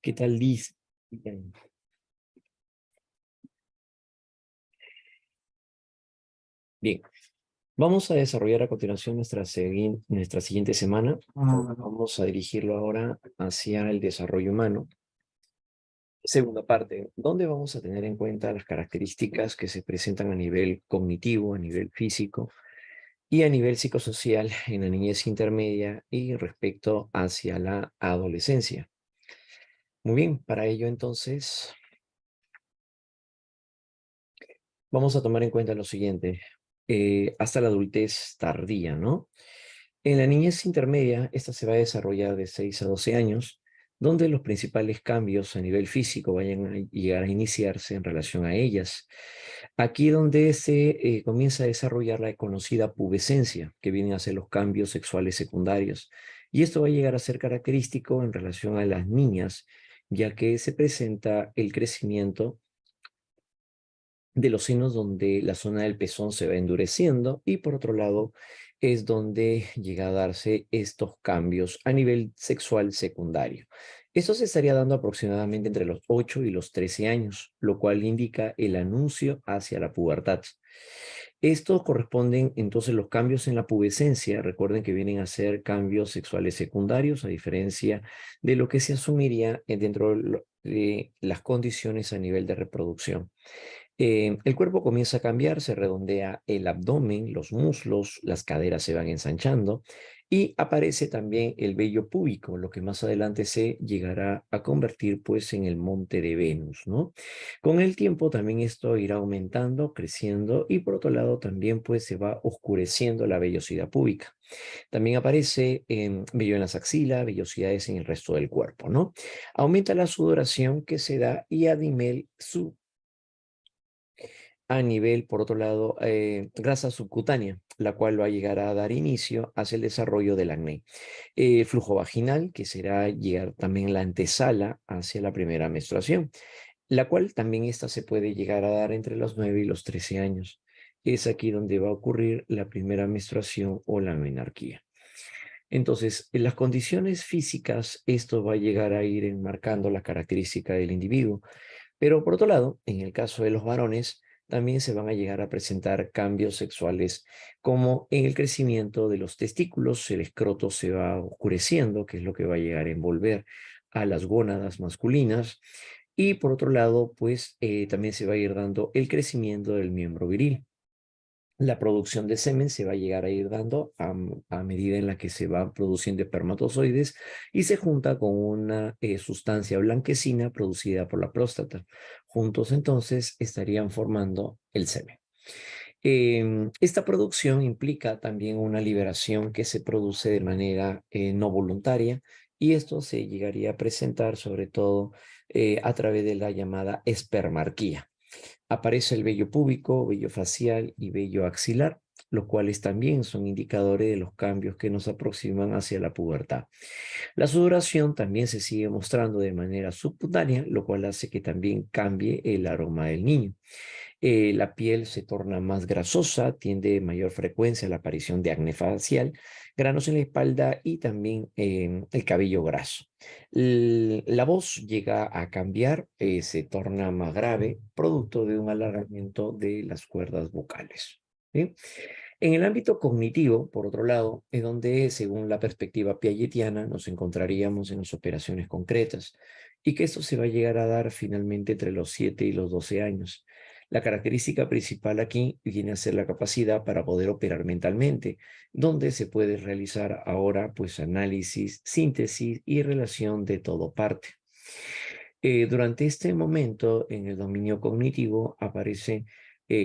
¿Qué tal, Liz? Bien, vamos a desarrollar a continuación nuestra siguiente semana. Vamos a dirigirlo ahora hacia el desarrollo humano. Segunda parte, donde vamos a tener en cuenta las características que se presentan a nivel cognitivo, a nivel físico y a nivel psicosocial en la niñez intermedia y respecto hacia la adolescencia. Muy bien, para ello entonces vamos a tomar en cuenta lo siguiente, hasta la adultez tardía, ¿no? En la niñez intermedia, esta se va a desarrollar de 6 a 12 años, donde los principales cambios a nivel físico vayan a llegar a iniciarse en relación a ellas. Aquí donde se comienza a desarrollar la conocida pubescencia, que vienen a ser los cambios sexuales secundarios. Y esto va a llegar a ser característico en relación a las niñas, ya que se presenta el crecimiento de los senos donde la zona del pezón se va endureciendo y por otro lado es donde llega a darse estos cambios a nivel sexual secundario. Esto se estaría dando aproximadamente entre los 8 y los 13 años, lo cual indica el anuncio hacia la pubertad. Estos corresponden entonces los cambios en la pubescencia, recuerden que vienen a ser cambios sexuales secundarios, a diferencia de lo que se asumiría dentro de las condiciones a nivel de reproducción. El cuerpo comienza a cambiar, se redondea el abdomen, los muslos, las caderas se van ensanchando y aparece también el vello púbico, lo que más adelante se llegará a convertir pues en el monte de Venus, ¿no? Con el tiempo también esto irá aumentando, creciendo y por otro lado también pues se va oscureciendo la vellosidad púbica. También aparece vello en las axilas, vellosidades en el resto del cuerpo, ¿no? Aumenta la sudoración que se da y Adimel su a nivel, por otro lado, grasa subcutánea, la cual va a llegar a dar inicio hacia el desarrollo del acné. Flujo vaginal, que será llegar también la antesala hacia la primera menstruación, la cual también esta se puede llegar a dar entre los 9 y los 13 años. Es aquí donde va a ocurrir la primera menstruación o la menarquía. Entonces, en las condiciones físicas, esto va a llegar a ir enmarcando la característica del individuo. Pero por otro lado, en el caso de los varones, también se van a llegar a presentar cambios sexuales, como en el crecimiento de los testículos, el escroto se va oscureciendo, que es lo que va a llegar a envolver a las gónadas masculinas, y por otro lado, pues también se va a ir dando el crecimiento del miembro viril. La producción de semen se va a llegar a ir dando a medida en la que se van produciendo espermatozoides y se junta con una sustancia blanquecina producida por la próstata. Juntos entonces estarían formando el semen. Esta producción implica también una liberación que se produce de manera no voluntaria y esto se llegaría a presentar sobre todo a través de la llamada espermarquía. Aparece el vello púbico, vello facial y vello axilar, los cuales también son indicadores de los cambios que nos aproximan hacia la pubertad. La sudoración también se sigue mostrando de manera subcutánea, lo cual hace que también cambie el aroma del niño. La piel se torna más grasosa, tiende mayor frecuencia a la aparición de acné facial, granos en la espalda y también el cabello graso. La voz llega a cambiar, se torna más grave, producto de un alargamiento de las cuerdas vocales. ¿Sí? En el ámbito cognitivo, por otro lado, es donde, según la perspectiva piagetiana, nos encontraríamos en las operaciones concretas y que esto se va a llegar a dar finalmente entre los 7 y los 12 años. La característica principal aquí viene a ser la capacidad para poder operar mentalmente, donde se puede realizar ahora pues análisis, síntesis y relación de todo parte. Durante este momento, en el dominio cognitivo, aparece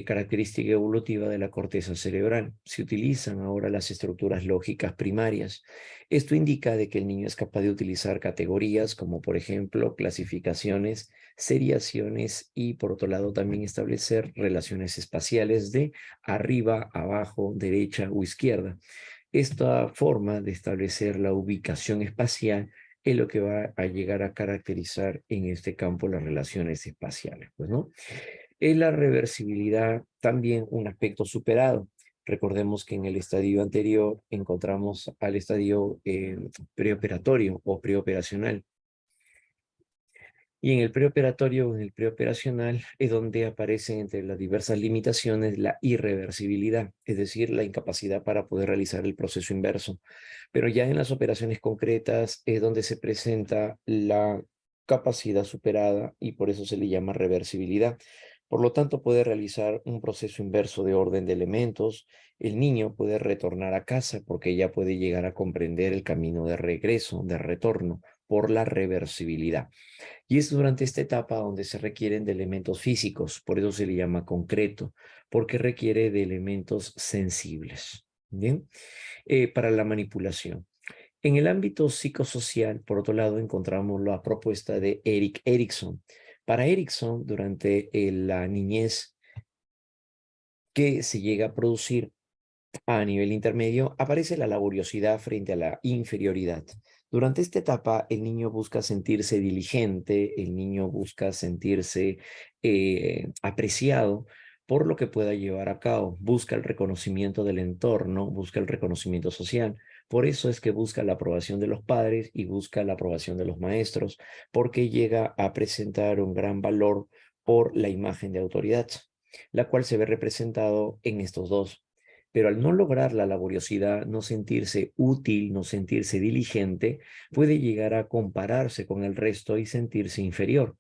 característica evolutiva de la corteza cerebral. Se utilizan ahora las estructuras lógicas primarias. Esto indica de que el niño es capaz de utilizar categorías como, por ejemplo, clasificaciones, seriaciones y, por otro lado, también establecer relaciones espaciales de arriba, abajo, derecha o izquierda. Esta forma de establecer la ubicación espacial es lo que va a llegar a caracterizar en este campo las relaciones espaciales, pues, ¿no? Es la reversibilidad también un aspecto superado. Recordemos que en el estadio anterior encontramos al estadio preoperatorio o preoperacional. Y en el preoperatorio o en el preoperacional es donde aparecen entre las diversas limitaciones la irreversibilidad, es decir, la incapacidad para poder realizar el proceso inverso. Pero ya en las operaciones concretas es donde se presenta la capacidad superada y por eso se le llama reversibilidad. Por lo tanto, puede realizar un proceso inverso de orden de elementos. El niño puede retornar a casa porque ya puede llegar a comprender el camino de regreso, de retorno, por la reversibilidad. Y es durante esta etapa donde se requieren de elementos físicos, por eso se le llama concreto, porque requiere de elementos sensibles. Bien, para la manipulación. En el ámbito psicosocial, por otro lado, encontramos la propuesta de Erik Erikson. Para Erikson, durante la niñez que se llega a producir a nivel intermedio, aparece la laboriosidad frente a la inferioridad. Durante esta etapa, el niño busca sentirse diligente, el niño busca sentirse apreciado por lo que pueda llevar a cabo, busca el reconocimiento del entorno, busca el reconocimiento social. Por eso es que busca la aprobación de los padres y busca la aprobación de los maestros, porque llega a presentar un gran valor por la imagen de autoridad, la cual se ve representado en estos dos. Pero al no lograr la laboriosidad, no sentirse útil, no sentirse diligente, puede llegar a compararse con el resto y sentirse inferior.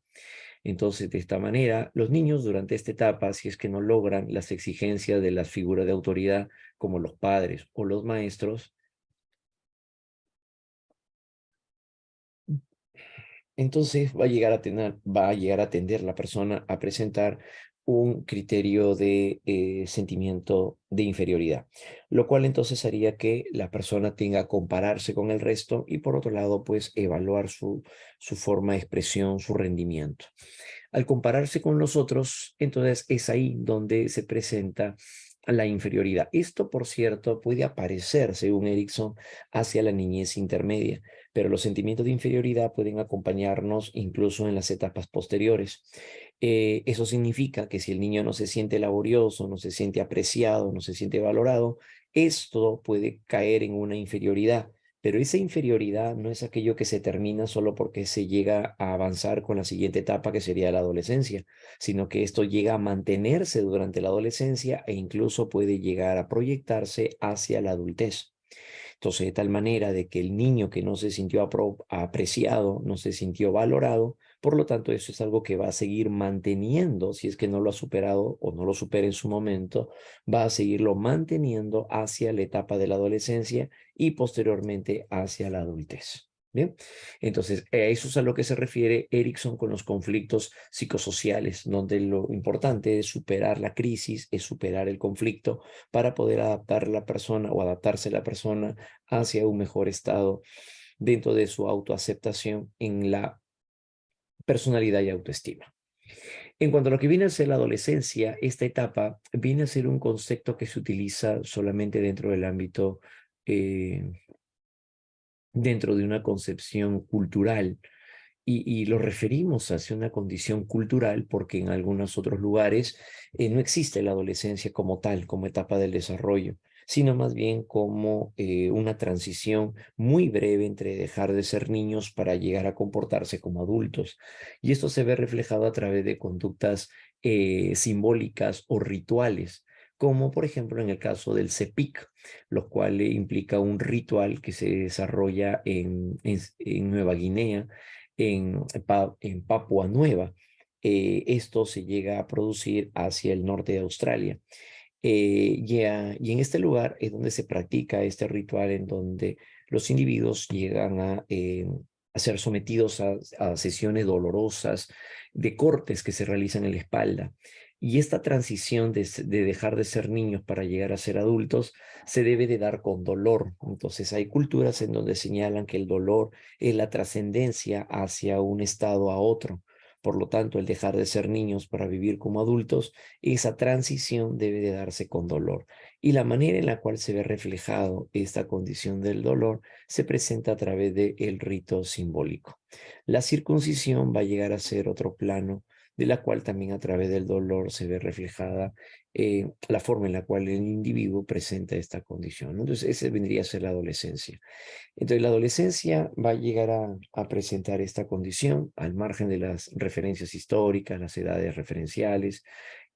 Entonces, de esta manera, los niños durante esta etapa, si es que no logran las exigencias de las figuras de autoridad como los padres o los maestros, entonces va a llegar a tender la persona a presentar un criterio de sentimiento de inferioridad, lo cual entonces haría que la persona tenga que compararse con el resto y por otro lado, pues evaluar su forma de expresión, su rendimiento. Al compararse con los otros, entonces es ahí donde se presenta la inferioridad. Esto, por cierto, puede aparecer, según Erickson, hacia la niñez intermedia, pero los sentimientos de inferioridad pueden acompañarnos incluso en las etapas posteriores. Eso significa que si el niño no se siente laborioso, no se siente apreciado, no se siente valorado, esto puede caer en una inferioridad. Pero esa inferioridad no es aquello que se termina solo porque se llega a avanzar con la siguiente etapa, que sería la adolescencia, sino que esto llega a mantenerse durante la adolescencia e incluso puede llegar a proyectarse hacia la adultez. Entonces, de tal manera de que el niño que no se sintió apreciado, no se sintió valorado, por lo tanto, eso es algo que va a seguir manteniendo, si es que no lo ha superado o no lo supera en su momento, va a seguirlo manteniendo hacia la etapa de la adolescencia y posteriormente hacia la adultez. Bien, entonces a eso es a lo que se refiere Erickson con los conflictos psicosociales, donde lo importante es superar la crisis, es superar el conflicto para poder adaptar la persona o adaptarse la persona hacia un mejor estado dentro de su autoaceptación en la personalidad y autoestima. En cuanto a lo que viene a ser la adolescencia, esta etapa viene a ser un concepto que se utiliza solamente dentro del ámbito, eh, dentro de una concepción cultural. Y lo referimos hacia una condición cultural porque en algunos otros lugares no existe la adolescencia como tal, como etapa del desarrollo, sino más bien como una transición muy breve entre dejar de ser niños para llegar a comportarse como adultos. Y esto se ve reflejado a través de conductas simbólicas o rituales, como por ejemplo en el caso del CEPIC, lo cual implica un ritual que se desarrolla en Nueva Guinea, en Papua Nueva. Esto se llega a producir hacia el norte de Australia. Y en este lugar es donde se practica este ritual en donde los individuos llegan a ser sometidos a sesiones dolorosas de cortes que se realizan en la espalda. Y esta transición de dejar de ser niños para llegar a ser adultos se debe de dar con dolor. Entonces hay culturas en donde señalan que el dolor es la trascendencia hacia un estado a otro. Por lo tanto, el dejar de ser niños para vivir como adultos, esa transición debe de darse con dolor. Y la manera en la cual se ve reflejado esta condición del dolor se presenta a través del rito simbólico. La circuncisión va a llegar a ser otro plano de la cual también a través del dolor se ve reflejada la forma en la cual el individuo presenta esta condición, ¿no? Entonces, ese vendría a ser la adolescencia. Entonces, la adolescencia va a llegar a presentar esta condición al margen de las referencias históricas, las edades referenciales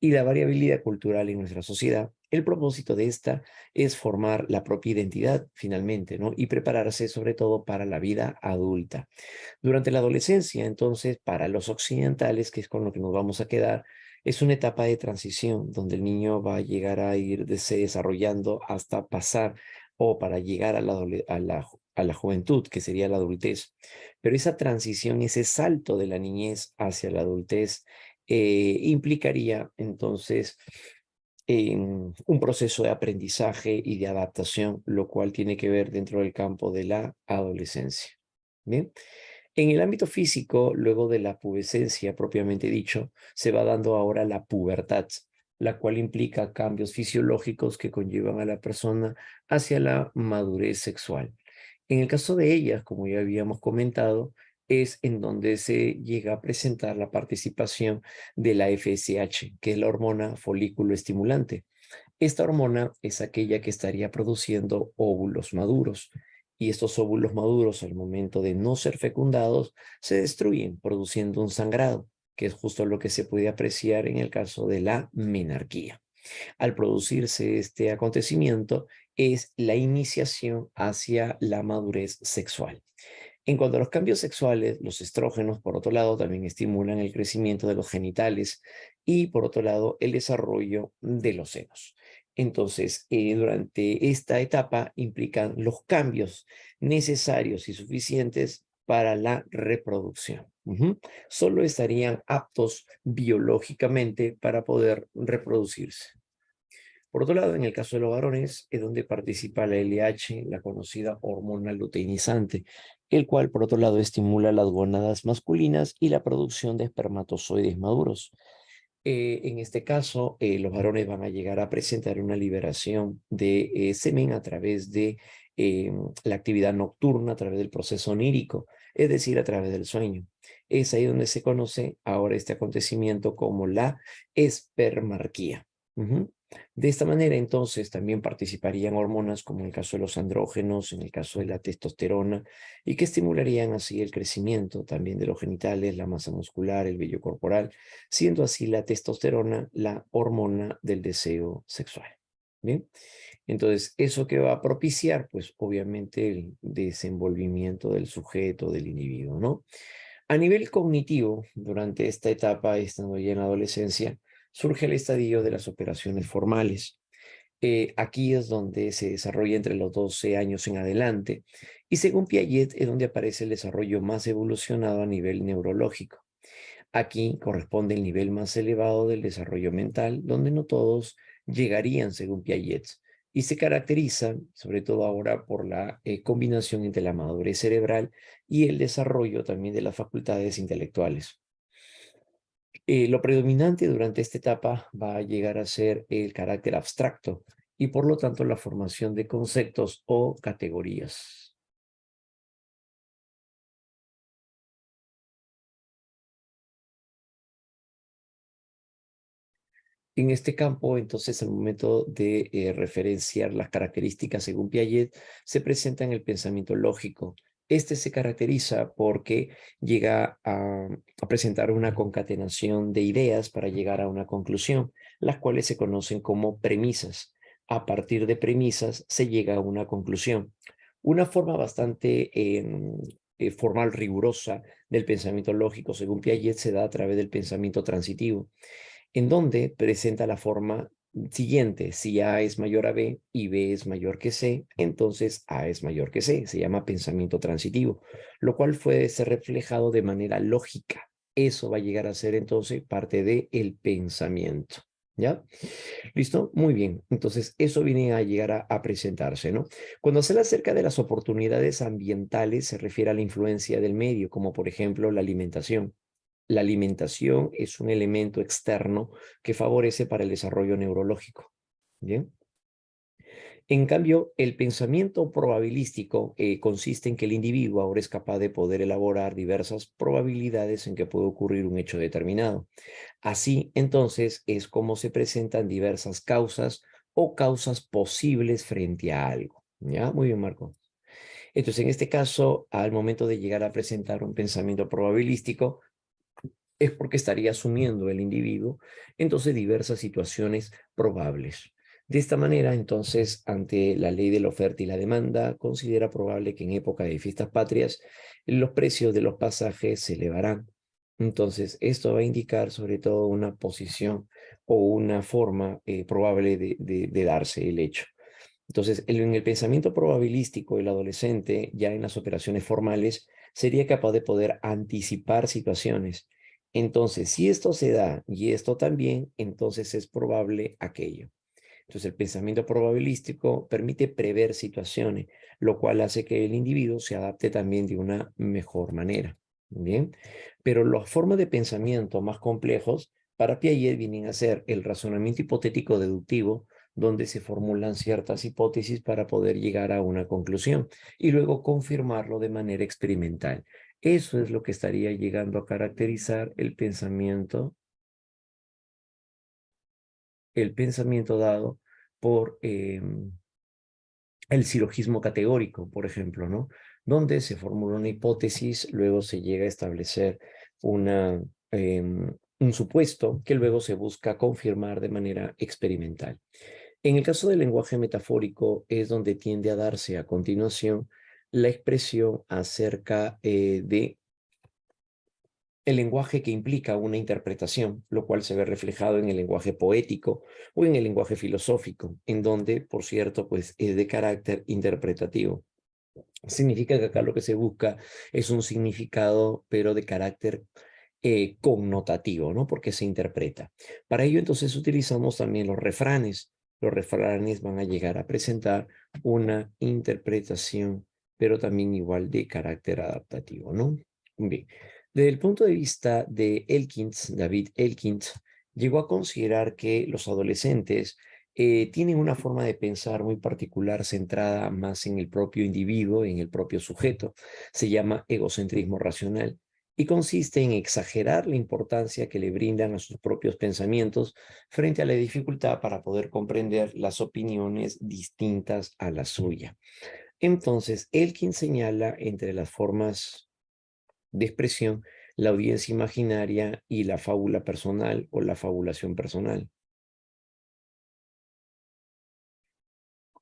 y la variabilidad cultural en nuestra sociedad. El propósito de esta es formar la propia identidad finalmente, ¿no? Y prepararse sobre todo para la vida adulta. Durante la adolescencia, entonces, para los occidentales, que es con lo que nos vamos a quedar, es una etapa de transición donde el niño va a llegar a irse desarrollando hasta pasar o para llegar a la juventud, que sería la adultez. Pero esa transición, ese salto de la niñez hacia la adultez, implicaría entonces un proceso de aprendizaje y de adaptación, lo cual tiene que ver dentro del campo de la adolescencia. Bien. En el ámbito físico, luego de la pubescencia propiamente dicho, se va dando ahora la pubertad, la cual implica cambios fisiológicos que conllevan a la persona hacia la madurez sexual. En el caso de ellas, como ya habíamos comentado, es en donde se llega a presentar la participación de la FSH, que es la hormona folículo estimulante. Esta hormona es aquella que estaría produciendo óvulos maduros y estos óvulos maduros al momento de no ser fecundados se destruyen produciendo un sangrado, que es justo lo que se puede apreciar en el caso de la menarquía. Al producirse este acontecimiento es la iniciación hacia la madurez sexual. En cuanto a los cambios sexuales, los estrógenos, por otro lado, también estimulan el crecimiento de los genitales y, por otro lado, el desarrollo de los senos. Entonces, durante esta etapa implican los cambios necesarios y suficientes para la reproducción. Solo estarían aptos biológicamente para poder reproducirse. Por otro lado, en el caso de los varones, es donde participa la LH, la conocida hormona luteinizante, el cual, por otro lado, estimula las gónadas masculinas y la producción de espermatozoides maduros. En este caso, los varones van a llegar a presentar una liberación de semen a través de la actividad nocturna, a través del proceso onírico, es decir, a través del sueño. Es ahí donde se conoce ahora este acontecimiento como la espermarquía. Ujú. De esta manera, entonces, también participarían hormonas como en el caso de los andrógenos, en el caso de la testosterona, y que estimularían así el crecimiento también de los genitales, la masa muscular, el vello corporal, siendo así la testosterona la hormona del deseo sexual. Bien, entonces, ¿eso que va a propiciar? Pues obviamente el desenvolvimiento del sujeto, del individuo, ¿no? A nivel cognitivo, durante esta etapa, estando ya en la adolescencia, surge el estadio de las operaciones formales. Aquí es donde se desarrolla entre los 12 años en adelante y según Piaget es donde aparece el desarrollo más evolucionado a nivel neurológico. Aquí corresponde el nivel más elevado del desarrollo mental, donde no todos llegarían según Piaget, y se caracterizan, sobre todo ahora, por la combinación entre la madurez cerebral y el desarrollo también de las facultades intelectuales. Lo predominante durante esta etapa va a llegar a ser el carácter abstracto y por lo tanto la formación de conceptos o categorías. En este campo, entonces, al momento de referenciar las características según Piaget, se presenta en el pensamiento lógico. Este se caracteriza porque llega a presentar una concatenación de ideas para llegar a una conclusión, las cuales se conocen como premisas. A partir de premisas se llega a una conclusión. Una forma bastante formal, rigurosa del pensamiento lógico, según Piaget, se da a través del pensamiento transitivo en donde presenta la forma siguiente: si A es mayor a B y B es mayor que C, entonces A es mayor que C. Se llama pensamiento transitivo, lo cual puede ser reflejado de manera lógica. Eso va a llegar a ser entonces parte del pensamiento. ¿Ya? ¿Listo? Muy bien. Entonces, eso viene a llegar a presentarse, ¿no? Cuando se habla acerca de las oportunidades ambientales, se refiere a la influencia del medio, como por ejemplo la alimentación. La alimentación es un elemento externo que favorece para el desarrollo neurológico. Bien. En cambio, el pensamiento probabilístico consiste en que el individuo ahora es capaz de poder elaborar diversas probabilidades en que puede ocurrir un hecho determinado. Así, entonces, es como se presentan diversas causas o causas posibles frente a algo. ¿Ya? Muy bien, Marco. Entonces, en este caso, al momento de llegar a presentar un pensamiento probabilístico, es porque estaría asumiendo el individuo entonces diversas situaciones probables. De esta manera, entonces, ante la ley de la oferta y la demanda, considera probable que en época de fiestas patrias los precios de los pasajes se elevarán. Entonces, esto va a indicar sobre todo una posición o una forma probable de darse el hecho. Entonces, en el pensamiento probabilístico, el adolescente, ya en las operaciones formales, sería capaz de poder anticipar situaciones. Entonces, si esto se da y esto también, entonces es probable aquello. Entonces, el pensamiento probabilístico permite prever situaciones, lo cual hace que el individuo se adapte también de una mejor manera. Bien, pero las formas de pensamiento más complejos para Piaget vienen a ser el razonamiento hipotético deductivo, donde se formulan ciertas hipótesis para poder llegar a una conclusión y luego confirmarlo de manera experimental. Eso es lo que estaría llegando a caracterizar el pensamiento dado por el silogismo categórico, por ejemplo, ¿no? Donde se formula una hipótesis, luego se llega a establecer una, un supuesto que luego se busca confirmar de manera experimental. En el caso del lenguaje metafórico es donde tiende a darse a continuación la expresión acerca de el lenguaje que implica una interpretación, lo cual se ve reflejado en el lenguaje poético o en el lenguaje filosófico, en donde, por cierto, pues es de carácter interpretativo. Significa que acá lo que se busca es un significado, pero de carácter connotativo, ¿no? Porque se interpreta. Para ello, entonces, utilizamos también los refranes. Los refranes van a llegar a presentar una interpretación, pero también igual de carácter adaptativo, ¿no? Bien. Desde el punto de vista de Elkins, David Elkins, llegó a considerar que los adolescentes tienen una forma de pensar muy particular centrada más en el propio individuo, en el propio sujeto. Se llama egocentrismo racional y consiste en exagerar la importancia que le brindan a sus propios pensamientos frente a la dificultad para poder comprender las opiniones distintas a la suya. Entonces, Elkin señala entre las formas de expresión la audiencia imaginaria y la fábula personal o la fabulación personal.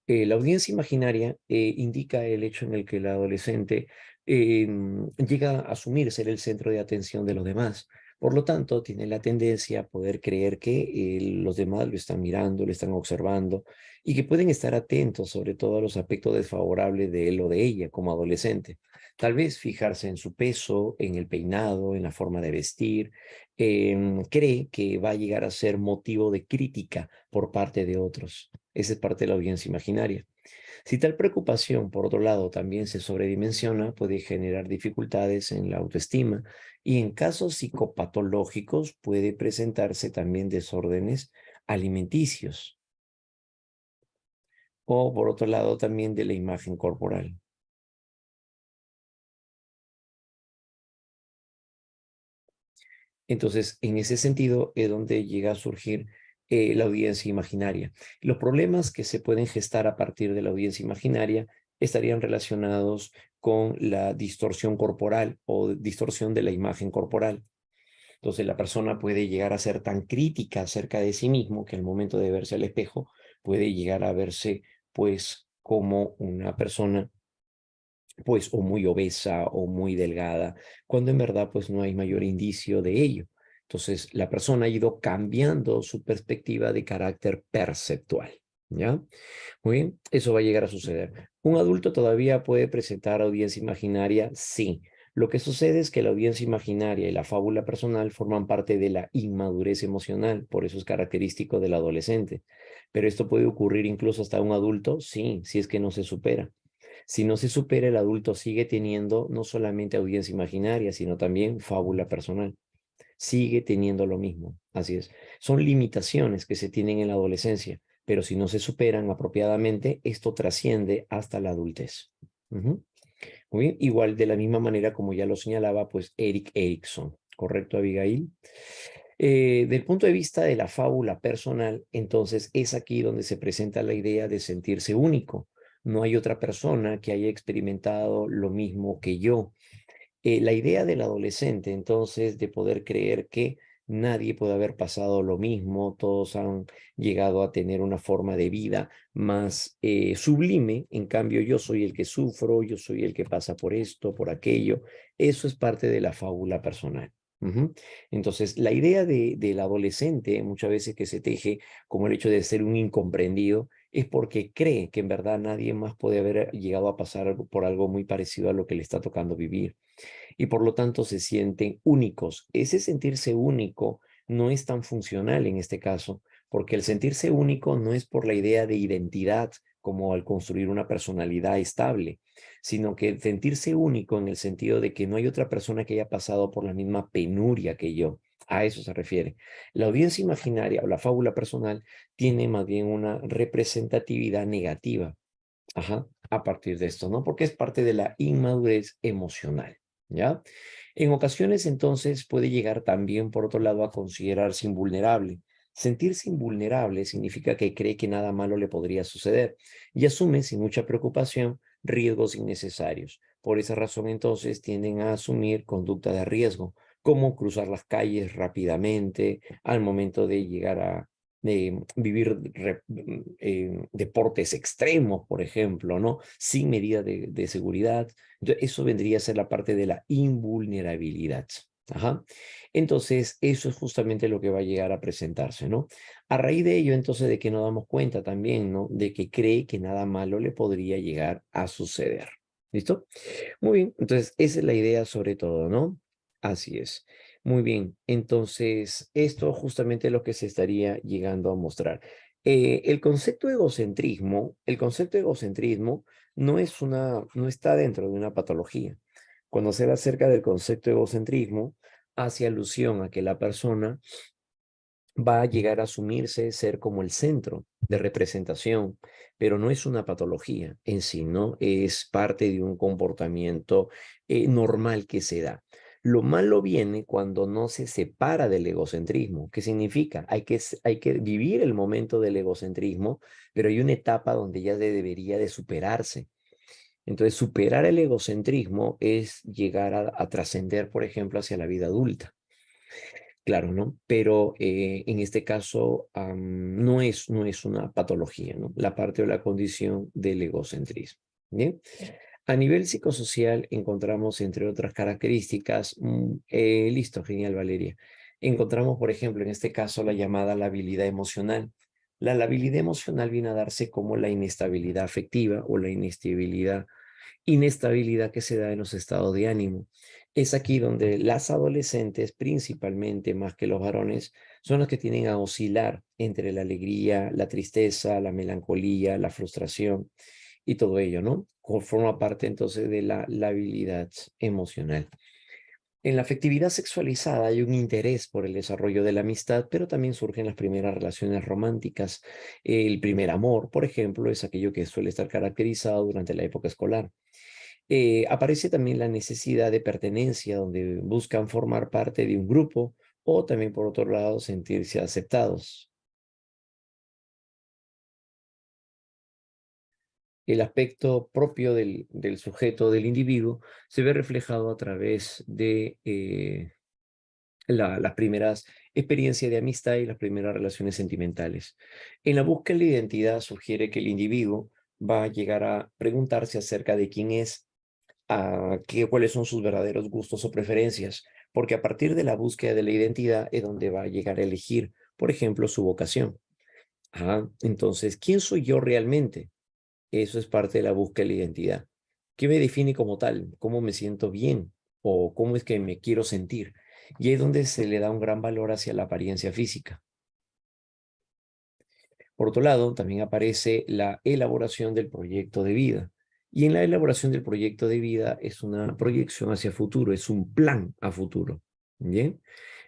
La audiencia imaginaria indica el hecho en el que el adolescente llega a asumir ser el centro de atención de los demás. Por lo tanto, tiene la tendencia a poder creer que los demás lo están mirando, lo están observando y que pueden estar atentos sobre todo a los aspectos desfavorables de él o de ella como adolescente. Tal vez fijarse en su peso, en el peinado, en la forma de vestir. Cree que va a llegar a ser motivo de crítica por parte de otros. Esa es parte de la audiencia imaginaria. Si tal preocupación, por otro lado, también se sobredimensiona, puede generar dificultades en la autoestima y en casos psicopatológicos puede presentarse también desórdenes alimenticios o, por otro lado, también de la imagen corporal. Entonces, en ese sentido es donde llega a surgir la audiencia imaginaria. Los problemas que se pueden gestar a partir de la audiencia imaginaria estarían relacionados con la distorsión corporal o distorsión de la imagen corporal. Entonces, la persona puede llegar a ser tan crítica acerca de sí mismo que al momento de verse al espejo puede llegar a verse pues como una persona pues o muy obesa o muy delgada, cuando en verdad pues no hay mayor indicio de ello. Entonces, la persona ha ido cambiando su perspectiva de carácter perceptual, ¿ya? Muy bien, eso va a llegar a suceder. ¿Un adulto todavía puede presentar audiencia imaginaria? Sí. Lo que sucede es que la audiencia imaginaria y la fábula personal forman parte de la inmadurez emocional, por eso es característico del adolescente. Pero esto puede ocurrir incluso hasta un adulto, sí, si es que no se supera. Si no se supera, el adulto sigue teniendo no solamente audiencia imaginaria, sino también fábula personal. Sigue teniendo lo mismo. Así es. Son limitaciones que se tienen en la adolescencia, pero si no se superan apropiadamente, esto trasciende hasta la adultez. Ujú. Muy bien, igual de la misma manera como ya lo señalaba, pues Eric Erikson, ¿correcto, Abigail? Del punto de vista de la fábula personal, entonces es aquí donde se presenta la idea de sentirse único. No hay otra persona que haya experimentado lo mismo que yo. La idea del adolescente, entonces, de poder creer que nadie puede haber pasado lo mismo, todos han llegado a tener una forma de vida más sublime, en cambio yo soy el que sufro, yo soy el que pasa por esto, por aquello, eso es parte de la fábula personal. Ujú. Entonces, la idea del adolescente, muchas veces que se teje como el hecho de ser un incomprendido, es porque cree que en verdad nadie más puede haber llegado a pasar por algo muy parecido a lo que le está tocando vivir y por lo tanto se sienten únicos. Ese sentirse único no es tan funcional en este caso, porque el sentirse único no es por la idea de identidad como al construir una personalidad estable, sino que el sentirse único en el sentido de que no hay otra persona que haya pasado por la misma penuria que yo. A eso se refiere. La audiencia imaginaria o la fábula personal tiene más bien una representatividad negativa. Ajá, a partir de esto, ¿no? Porque es parte de la inmadurez emocional, ¿ya? En ocasiones, entonces, puede llegar también, por otro lado, a considerarse invulnerable. Sentirse invulnerable significa que cree que nada malo le podría suceder y asume sin mucha preocupación riesgos innecesarios. Por esa razón, entonces, tienden a asumir conducta de riesgo, como cruzar las calles rápidamente al momento de llegar a vivir deportes extremos, por ejemplo, ¿no? Sin medida de seguridad. Entonces, eso vendría a ser la parte de la invulnerabilidad. Ajá. Entonces, eso es justamente lo que va a llegar a presentarse, ¿no? A raíz de ello, entonces, de que nos damos cuenta también, ¿no? De que cree que nada malo le podría llegar a suceder. ¿Listo? Muy bien, entonces esa es la idea sobre todo, ¿no? Así es. Muy bien, entonces esto justamente es lo que se estaría llegando a mostrar. El concepto de egocentrismo no está dentro de una patología. Cuando se habla acerca del concepto de egocentrismo, hace alusión a que la persona va a llegar a asumirse ser como el centro de representación, pero no es una patología en sí, ¿no? Es parte de un comportamiento normal que se da. Lo malo viene cuando no se separa del egocentrismo. ¿Qué significa? Hay que vivir el momento del egocentrismo, pero hay una etapa donde ya debería de superarse. Entonces, superar el egocentrismo es llegar a trascender, por ejemplo, hacia la vida adulta. Claro, ¿no? Pero en este caso no es una patología, ¿no? La parte o la condición del egocentrismo. Bien. A nivel psicosocial encontramos, entre otras características, listo, genial, Valeria. Encontramos, por ejemplo, en este caso, la llamada labilidad emocional. La labilidad emocional viene a darse como la inestabilidad afectiva o la inestabilidad que se da en los estados de ánimo. Es aquí donde las adolescentes, principalmente más que los varones, son los que tienen a oscilar entre la alegría, la tristeza, la melancolía, la frustración y todo ello, ¿no? Forma parte entonces de la labilidad emocional. En la afectividad sexualizada hay un interés por el desarrollo de la amistad, pero también surgen las primeras relaciones románticas. El primer amor, por ejemplo, es aquello que suele estar caracterizado durante la época escolar. Aparece también la necesidad de pertenencia, donde buscan formar parte de un grupo o también, por otro lado, sentirse aceptados. El aspecto propio del sujeto, del individuo, se ve reflejado a través de las primeras experiencias de amistad y las primeras relaciones sentimentales. En la búsqueda de la identidad sugiere que el individuo va a llegar a preguntarse acerca de quién es, cuáles son sus verdaderos gustos o preferencias, porque a partir de la búsqueda de la identidad es donde va a llegar a elegir, por ejemplo, su vocación. Entonces, ¿quién soy yo realmente? Eso es parte de la búsqueda de la identidad. ¿Qué me define como tal? ¿Cómo me siento bien? ¿O cómo es que me quiero sentir? Y es donde se le da un gran valor hacia la apariencia física. Por otro lado, también aparece la elaboración del proyecto de vida. Y en la elaboración del proyecto de vida es una proyección hacia futuro, es un plan a futuro. Bien.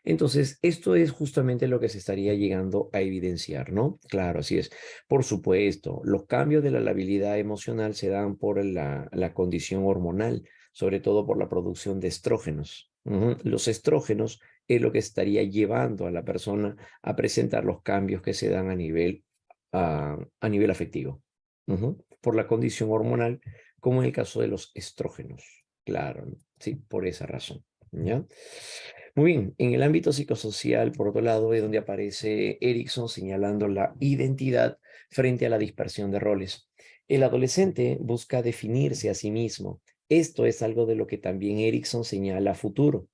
Entonces, esto es justamente lo que se estaría llegando a evidenciar, ¿no? Claro, así es. Por supuesto, los cambios de la labilidad emocional se dan por la condición hormonal, sobre todo por la producción de estrógenos. Los estrógenos es lo que estaría llevando a la persona a presentar los cambios que se dan a nivel afectivo. Por la condición hormonal, como en el caso de los estrógenos. Claro, sí, por esa razón. ¿Ya? Muy bien, en el ámbito psicosocial, por otro lado, es donde aparece Erickson señalando la identidad frente a la dispersión de roles. El adolescente busca definirse a sí mismo. Esto es algo de lo que también Erickson señala a futuro.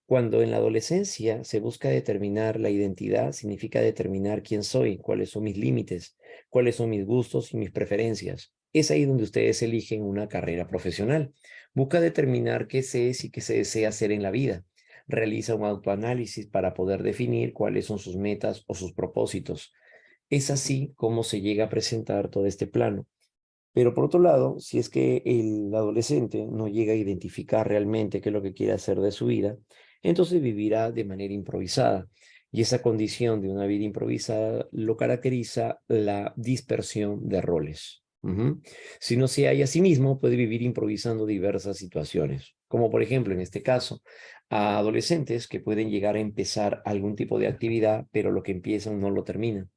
Cuando en la adolescencia se busca determinar la identidad, significa determinar quién soy, cuáles son mis límites, cuáles son mis gustos y mis preferencias. Es ahí donde ustedes eligen una carrera profesional. Busca determinar qué se es y qué se desea hacer en la vida. Realiza un autoanálisis para poder definir cuáles son sus metas o sus propósitos. Es así como se llega a presentar todo este plano. Pero por otro lado, si es que el adolescente no llega a identificar realmente qué es lo que quiere hacer de su vida, entonces vivirá de manera improvisada. Y esa condición de una vida improvisada lo caracteriza la dispersión de roles. Si no se halla a sí mismo, puede vivir improvisando diversas situaciones, como por ejemplo en este caso, a adolescentes que pueden llegar a empezar algún tipo de actividad, pero lo que empiezan no lo terminan,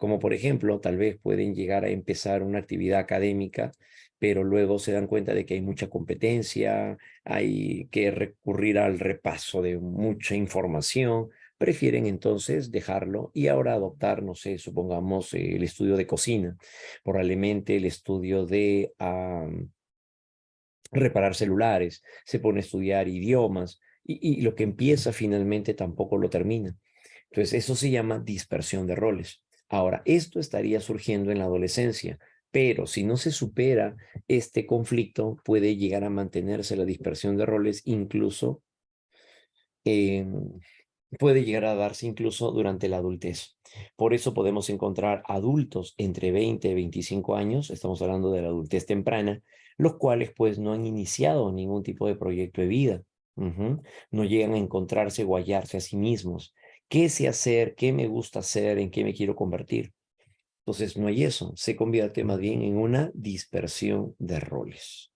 como por ejemplo, tal vez pueden llegar a empezar una actividad académica, pero luego se dan cuenta de que hay mucha competencia, hay que recurrir al repaso de mucha información, prefieren entonces dejarlo y ahora adoptar, no sé, supongamos el estudio de cocina, probablemente el estudio de reparar celulares, se pone a estudiar idiomas y lo que empieza finalmente tampoco lo termina. Entonces, eso se llama dispersión de roles. Ahora, esto estaría surgiendo en la adolescencia, pero si no se supera este conflicto, puede llegar a mantenerse la dispersión de roles, incluso eh, puede llegar a darse incluso durante la adultez. Por eso podemos encontrar adultos entre 20 y 25 años, estamos hablando de la adultez temprana, los cuales pues no han iniciado ningún tipo de proyecto de vida. No llegan a encontrarse o hallarse a sí mismos. ¿Qué sé hacer? ¿Qué me gusta hacer? ¿En qué me quiero convertir? Entonces no hay eso, se convierte más bien en una dispersión de roles.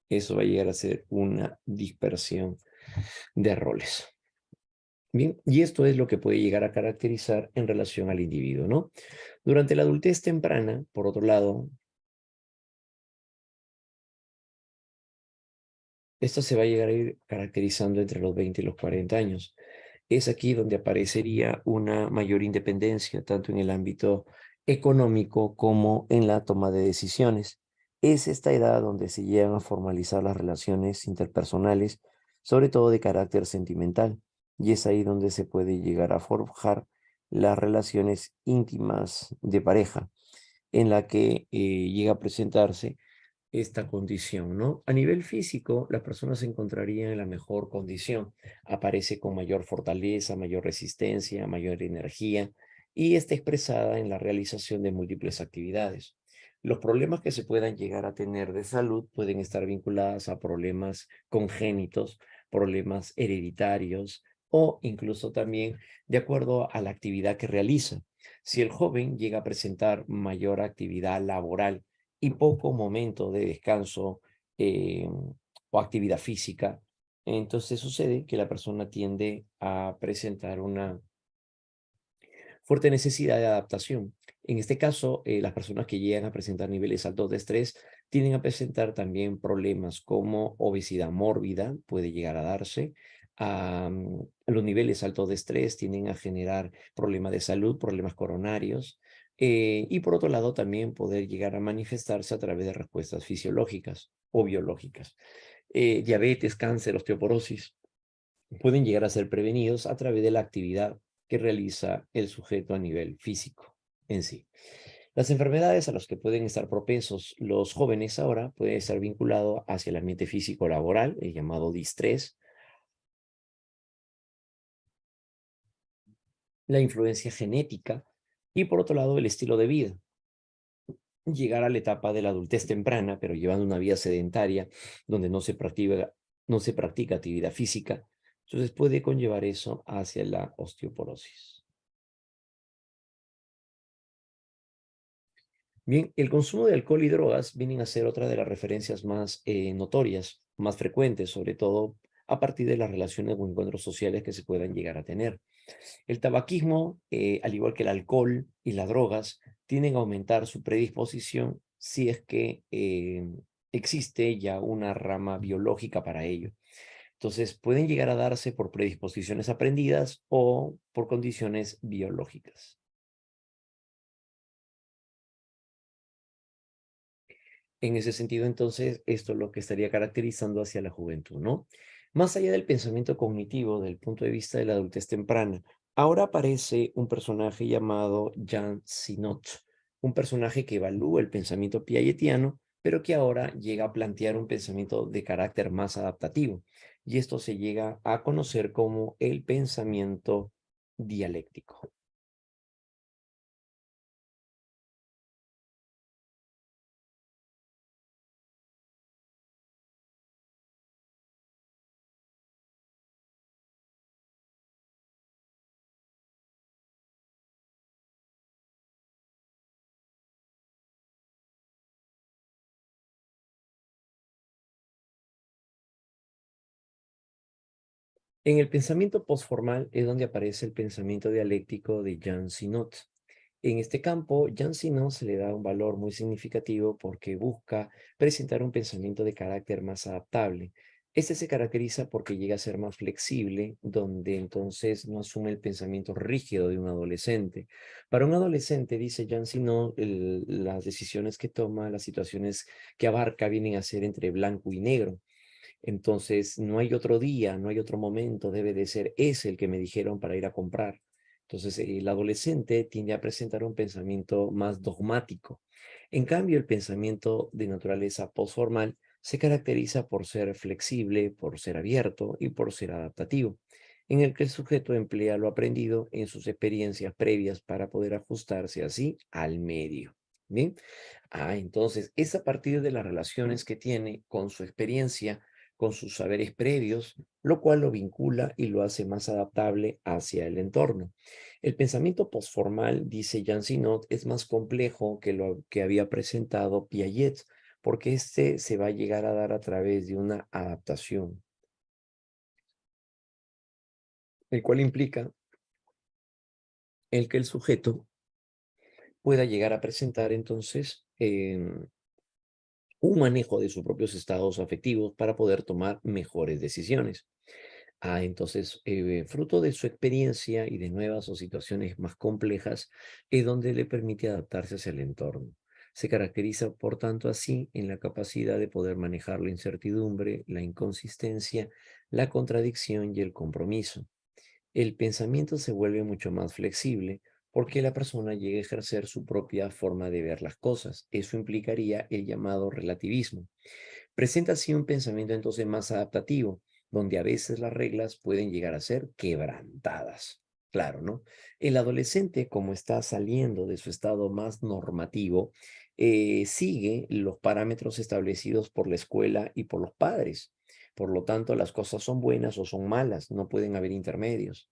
Eso va a llegar a ser una dispersión de roles. Bien, y esto es lo que puede llegar a caracterizar en relación al individuo, ¿no? Durante la adultez temprana, por otro lado, esto se va a llegar a ir caracterizando entre los 20 y los 40 años. Es aquí donde aparecería una mayor independencia, tanto en el ámbito económico como en la toma de decisiones. Es esta edad donde se llegan a formalizar las relaciones interpersonales, sobre todo de carácter sentimental, y es ahí donde se puede llegar a forjar las relaciones íntimas de pareja, en la que llega a presentarse esta condición, ¿no? A nivel físico, la persona se encontraría en la mejor condición. Aparece con mayor fortaleza, mayor resistencia, mayor energía y está expresada en la realización de múltiples actividades. Los problemas que se puedan llegar a tener de salud pueden estar vinculados a problemas congénitos, problemas hereditarios o incluso también de acuerdo a la actividad que realiza. Si el joven llega a presentar mayor actividad laboral, y poco momento de descanso eh, o actividad física, entonces sucede que la persona tiende a presentar una fuerte necesidad de adaptación. En este caso, las personas que llegan a presentar niveles altos de estrés tienden a presentar también problemas como obesidad mórbida, puede llegar a darse. Los niveles altos de estrés tienden a generar problemas de salud, problemas coronarios, y por otro lado también poder llegar a manifestarse a través de respuestas fisiológicas o biológicas. Diabetes, cáncer, osteoporosis pueden llegar a ser prevenidos a través de la actividad que realiza el sujeto a nivel físico en sí. Las enfermedades a las que pueden estar propensos los jóvenes ahora pueden estar vinculados hacia el ambiente físico laboral, el llamado distrés, la influencia genética y por otro lado el estilo de vida. Llegar a la etapa de la adultez temprana, pero llevando una vida sedentaria donde no se practica actividad física, Entonces puede conllevar eso hacia la osteoporosis. Bien, el consumo de alcohol y drogas vienen a ser otra de las referencias más notorias, más frecuentes, sobre todo a partir de las relaciones o encuentros sociales que se puedan llegar a tener. El tabaquismo, al igual que el alcohol y las drogas, tienden a aumentar su predisposición si es que existe ya una rama biológica para ello. Entonces, pueden llegar a darse por predisposiciones aprendidas o por condiciones biológicas. En ese sentido, entonces, esto es lo que estaría caracterizando hacia la juventud, ¿no? Más allá del pensamiento cognitivo, del punto de vista de la adultez temprana, ahora aparece un personaje llamado Jean Sinot, un personaje que evalúa el pensamiento piagetiano, pero que ahora llega a plantear un pensamiento de carácter más adaptativo. Y esto se llega a conocer como el pensamiento dialéctico. En el pensamiento postformal es donde aparece el pensamiento dialéctico de Jean Sinot. En este campo, Jean Sinot se le da un valor muy significativo porque busca presentar un pensamiento de carácter más adaptable. Este se caracteriza porque llega a ser más flexible, donde entonces no asume el pensamiento rígido de un adolescente. Para un adolescente, dice Jean Sinot, las decisiones que toma, las situaciones que abarca vienen a ser entre blanco y negro. Entonces, no hay otro día, no hay otro momento, debe de ser ese el que me dijeron para ir a comprar. Entonces, el adolescente tiende a presentar un pensamiento más dogmático. En cambio, el pensamiento de naturaleza postformal se caracteriza por ser flexible, por ser abierto y por ser adaptativo, en el que el sujeto emplea lo aprendido en sus experiencias previas para poder ajustarse así al medio. Bien. Entonces es a partir de las relaciones que tiene con su experiencia, con sus saberes previos, lo cual lo vincula y lo hace más adaptable hacia el entorno. El pensamiento postformal, dice Jean Sinot, es más complejo que lo que había presentado Piaget, porque este se va a llegar a dar a través de una adaptación, el cual implica el que el sujeto pueda llegar a presentar entonces un manejo de sus propios estados afectivos para poder tomar mejores decisiones. Entonces, fruto de su experiencia y de nuevas o situaciones más complejas, es donde le permite adaptarse hacia el entorno. Se caracteriza, por tanto, así en la capacidad de poder manejar la incertidumbre, la inconsistencia, la contradicción y el compromiso. El pensamiento se vuelve mucho más flexible porque la persona llega a ejercer su propia forma de ver las cosas. Eso implicaría el llamado relativismo. Presenta así un pensamiento entonces más adaptativo, donde a veces las reglas pueden llegar a ser quebrantadas. Claro, ¿no? El adolescente, como está saliendo de su estado más normativo, sigue los parámetros establecidos por la escuela y por los padres. Por lo tanto, las cosas son buenas o son malas, no pueden haber intermedios.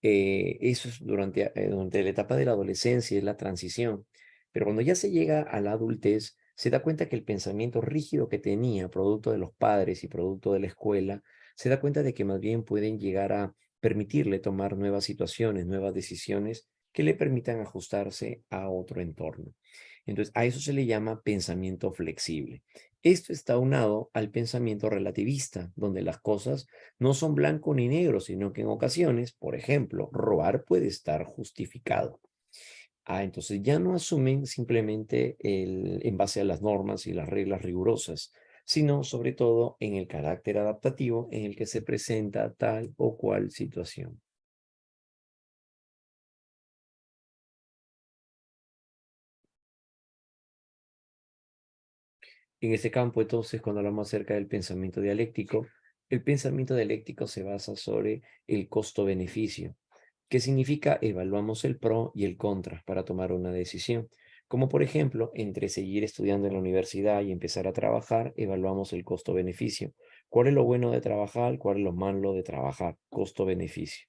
Eso es durante la etapa de la adolescencia, es la transición. Pero cuando ya se llega a la adultez, se da cuenta que el pensamiento rígido que tenía, producto de los padres y producto de la escuela, se da cuenta de que más bien pueden llegar a permitirle tomar nuevas situaciones, nuevas decisiones que le permitan ajustarse a otro entorno. Entonces, a eso se le llama pensamiento flexible. Esto está unado al pensamiento relativista, donde las cosas no son blanco ni negro, sino que en ocasiones, por ejemplo, robar puede estar justificado. Entonces ya no asumen simplemente en base a las normas y las reglas rigurosas, sino sobre todo en el carácter adaptativo en el que se presenta tal o cual situación. En este campo, entonces, cuando hablamos acerca del pensamiento dialéctico, el pensamiento dialéctico se basa sobre el costo-beneficio. ¿Qué significa? Evaluamos el pro y el contra para tomar una decisión. Como por ejemplo, entre seguir estudiando en la universidad y empezar a trabajar, evaluamos el costo-beneficio. ¿Cuál es lo bueno de trabajar? ¿Cuál es lo malo de trabajar? Costo-beneficio.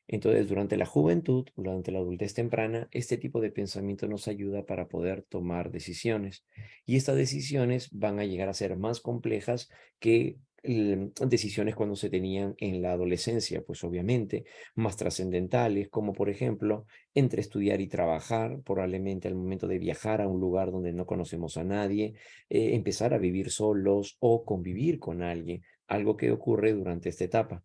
Entonces, durante la juventud, durante la adultez temprana, este tipo de pensamiento nos ayuda para poder tomar decisiones. Y estas decisiones van a llegar a ser más complejas que decisiones cuando se tenían en la adolescencia, pues obviamente más trascendentales, como por ejemplo, entre estudiar y trabajar, probablemente al momento de viajar a un lugar donde no conocemos a nadie, empezar a vivir solos o convivir con alguien, algo que ocurre durante esta etapa.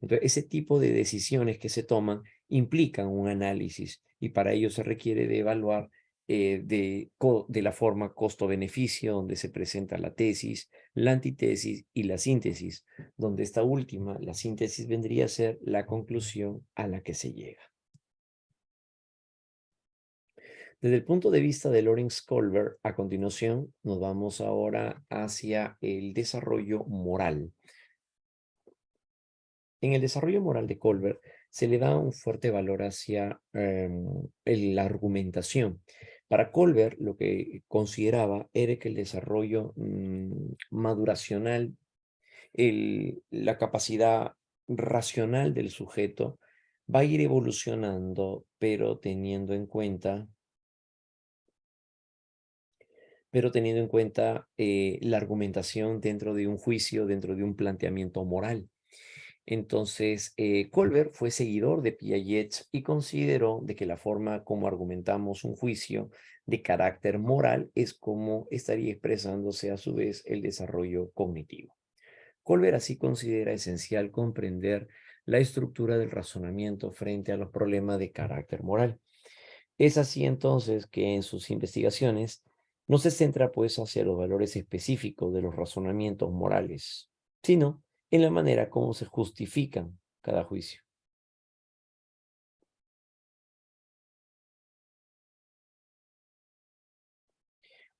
Entonces, ese tipo de decisiones que se toman implican un análisis y para ello se requiere de evaluar de la forma costo-beneficio, donde se presenta la tesis, la antitesis y la síntesis, donde esta última, la síntesis, vendría a ser la conclusión a la que se llega. Desde el punto de vista de Lawrence Kohlberg, a continuación nos vamos ahora hacia el desarrollo moral. En el desarrollo moral de Kohlberg se le da un fuerte valor hacia la argumentación. Para Kohlberg, lo que consideraba era que el desarrollo maduracional, la capacidad racional del sujeto va a ir evolucionando, pero teniendo en cuenta la argumentación dentro de un juicio, dentro de un planteamiento moral. Entonces, Colbert fue seguidor de Piaget y consideró de que la forma como argumentamos un juicio de carácter moral es como estaría expresándose a su vez el desarrollo cognitivo. Colbert así considera esencial comprender la estructura del razonamiento frente a los problemas de carácter moral. Es así entonces que en sus investigaciones no se centra pues hacia los valores específicos de los razonamientos morales, sino en la manera como se justifican cada juicio.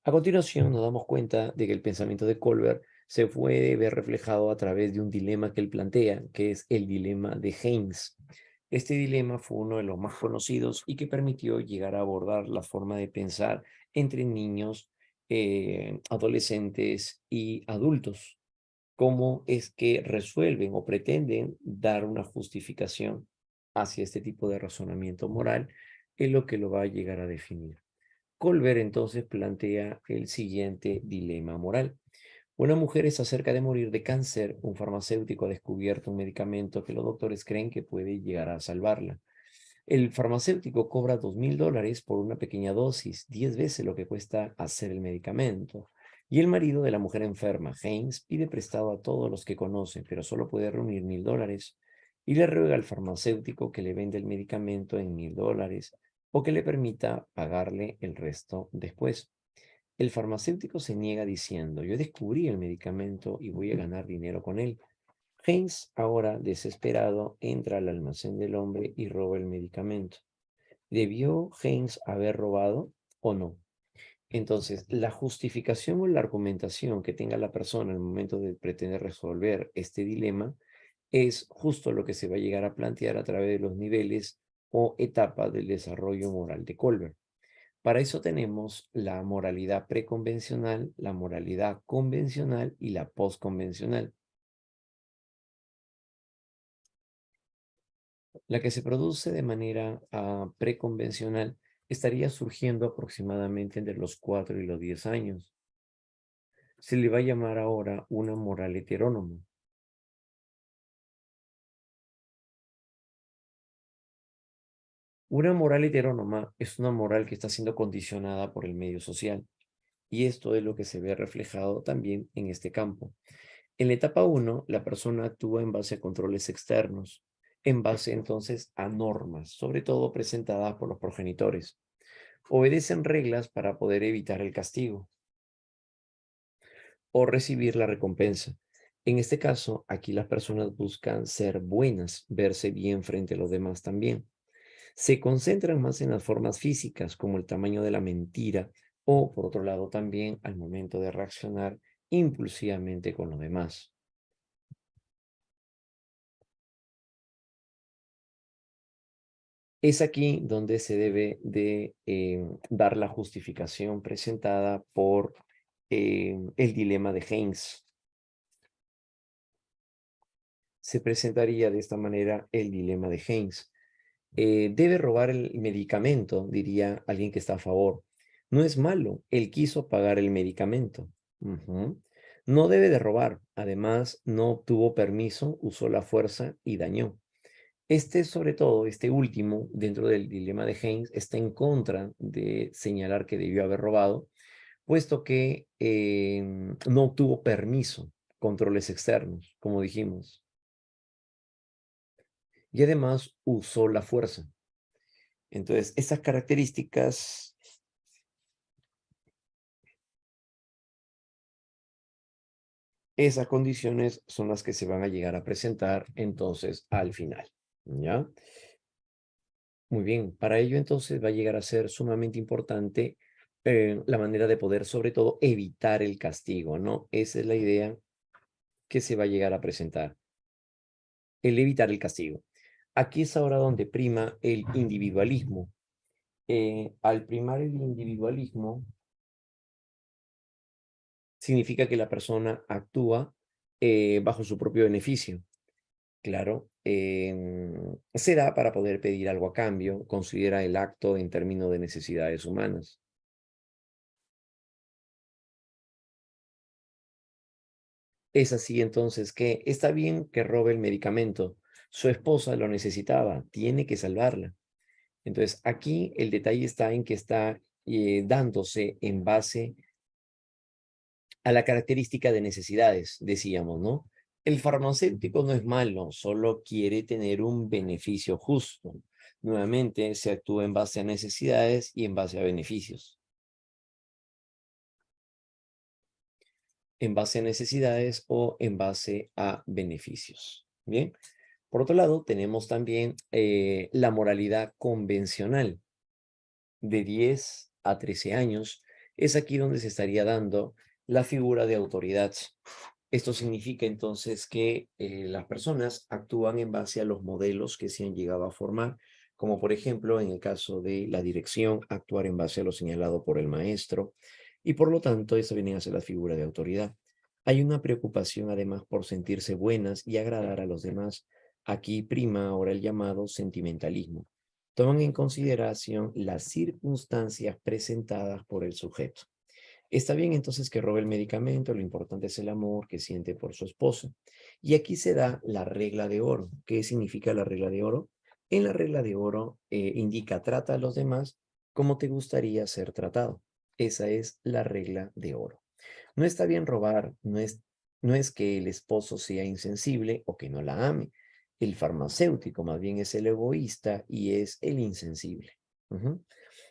A continuación nos damos cuenta de que el pensamiento de Colbert se puede ver reflejado a través de un dilema que él plantea, que es el dilema de Haynes. Este dilema fue uno de los más conocidos y que permitió llegar a abordar la forma de pensar entre niños, adolescentes y adultos. Cómo es que resuelven o pretenden dar una justificación hacia este tipo de razonamiento moral, es lo que lo va a llegar a definir. Colbert entonces plantea el siguiente dilema moral. Una mujer está cerca de morir de cáncer. Un farmacéutico ha descubierto un medicamento que los doctores creen que puede llegar a salvarla. El farmacéutico cobra $2,000 por una pequeña dosis, 10 veces lo que cuesta hacer el medicamento. Y el marido de la mujer enferma, Haynes, pide prestado a todos los que conoce, pero solo puede reunir $1,000. Y le ruega al farmacéutico que le venda el medicamento en $1,000 o que le permita pagarle el resto después. El farmacéutico se niega diciendo, yo descubrí el medicamento y voy a ganar dinero con él. Haynes, ahora desesperado, entra al almacén del hombre y roba el medicamento. ¿Debió Haynes haber robado o no? Entonces, la justificación o la argumentación que tenga la persona al momento de pretender resolver este dilema es justo lo que se va a llegar a plantear a través de los niveles o etapas del desarrollo moral de Colbert. Para eso tenemos la moralidad preconvencional, la moralidad convencional y la postconvencional. La que se produce de manera preconvencional estaría surgiendo aproximadamente entre los 4 y los 10 años. Se le va a llamar ahora una moral heterónoma. Una moral heterónoma es una moral que está siendo condicionada por el medio social, y esto es lo que se ve reflejado también en este campo. En la etapa 1, la persona actúa en base a controles externos, en base entonces a normas, sobre todo presentadas por los progenitores. Obedecen reglas para poder evitar el castigo o recibir la recompensa. En este caso, aquí las personas buscan ser buenas, verse bien frente a los demás también. Se concentran más en las formas físicas, como el tamaño de la mentira, o por otro lado también al momento de reaccionar impulsivamente con los demás. Es aquí donde se debe de dar la justificación presentada por el dilema de Haynes. se presentaría de esta manera el dilema de Haynes. Debe robar el medicamento, diría alguien que está a favor. No es malo, él quiso pagar el medicamento. Ujú. No debe de robar, además no obtuvo permiso, usó la fuerza y dañó. Sobre todo, este último, dentro del dilema de Haynes, está en contra de señalar que debió haber robado, puesto que no obtuvo permiso, controles externos, como dijimos, y además usó la fuerza. Entonces, estas características, esas condiciones son las que se van a llegar a presentar entonces al final, ¿ya? Muy bien, para ello entonces va a llegar a ser sumamente importante la manera de poder, sobre todo, evitar el castigo, ¿no? Esa es la idea que se va a llegar a presentar, el evitar el castigo. Aquí es ahora donde prima el individualismo. Al primar el individualismo, significa que la persona actúa bajo su propio beneficio. Claro, se da para poder pedir algo a cambio, considera el acto en términos de necesidades humanas. Es así entonces que está bien que robe el medicamento. Su esposa lo necesitaba, tiene que salvarla. Entonces aquí el detalle está en que está dándose en base a la característica de necesidades, decíamos, ¿no? El farmacéutico no es malo, solo quiere tener un beneficio justo. Nuevamente, se actúa en base a necesidades y en base a beneficios. En base a necesidades o en base a beneficios. Bien. Por otro lado, tenemos también la moralidad convencional de 10 a 13 años. Es aquí donde se estaría dando la figura de autoridad. Esto significa entonces que las personas actúan en base a los modelos que se han llegado a formar, como por ejemplo en el caso de la dirección, actuar en base a lo señalado por el maestro, y por lo tanto eso viene a ser la figura de autoridad. Hay una preocupación además por sentirse buenas y agradar a los demás. Aquí prima ahora el llamado sentimentalismo. Toman en consideración las circunstancias presentadas por el sujeto. Está bien entonces que robe el medicamento, lo importante es el amor que siente por su esposa. Y aquí se da la regla de oro. ¿Qué significa la regla de oro? En la regla de oro indica trata a los demás como te gustaría ser tratado. Esa es la regla de oro. No está bien robar, no es que el esposo sea insensible o que no la ame. El farmacéutico más bien es el egoísta y es el insensible. Ujú.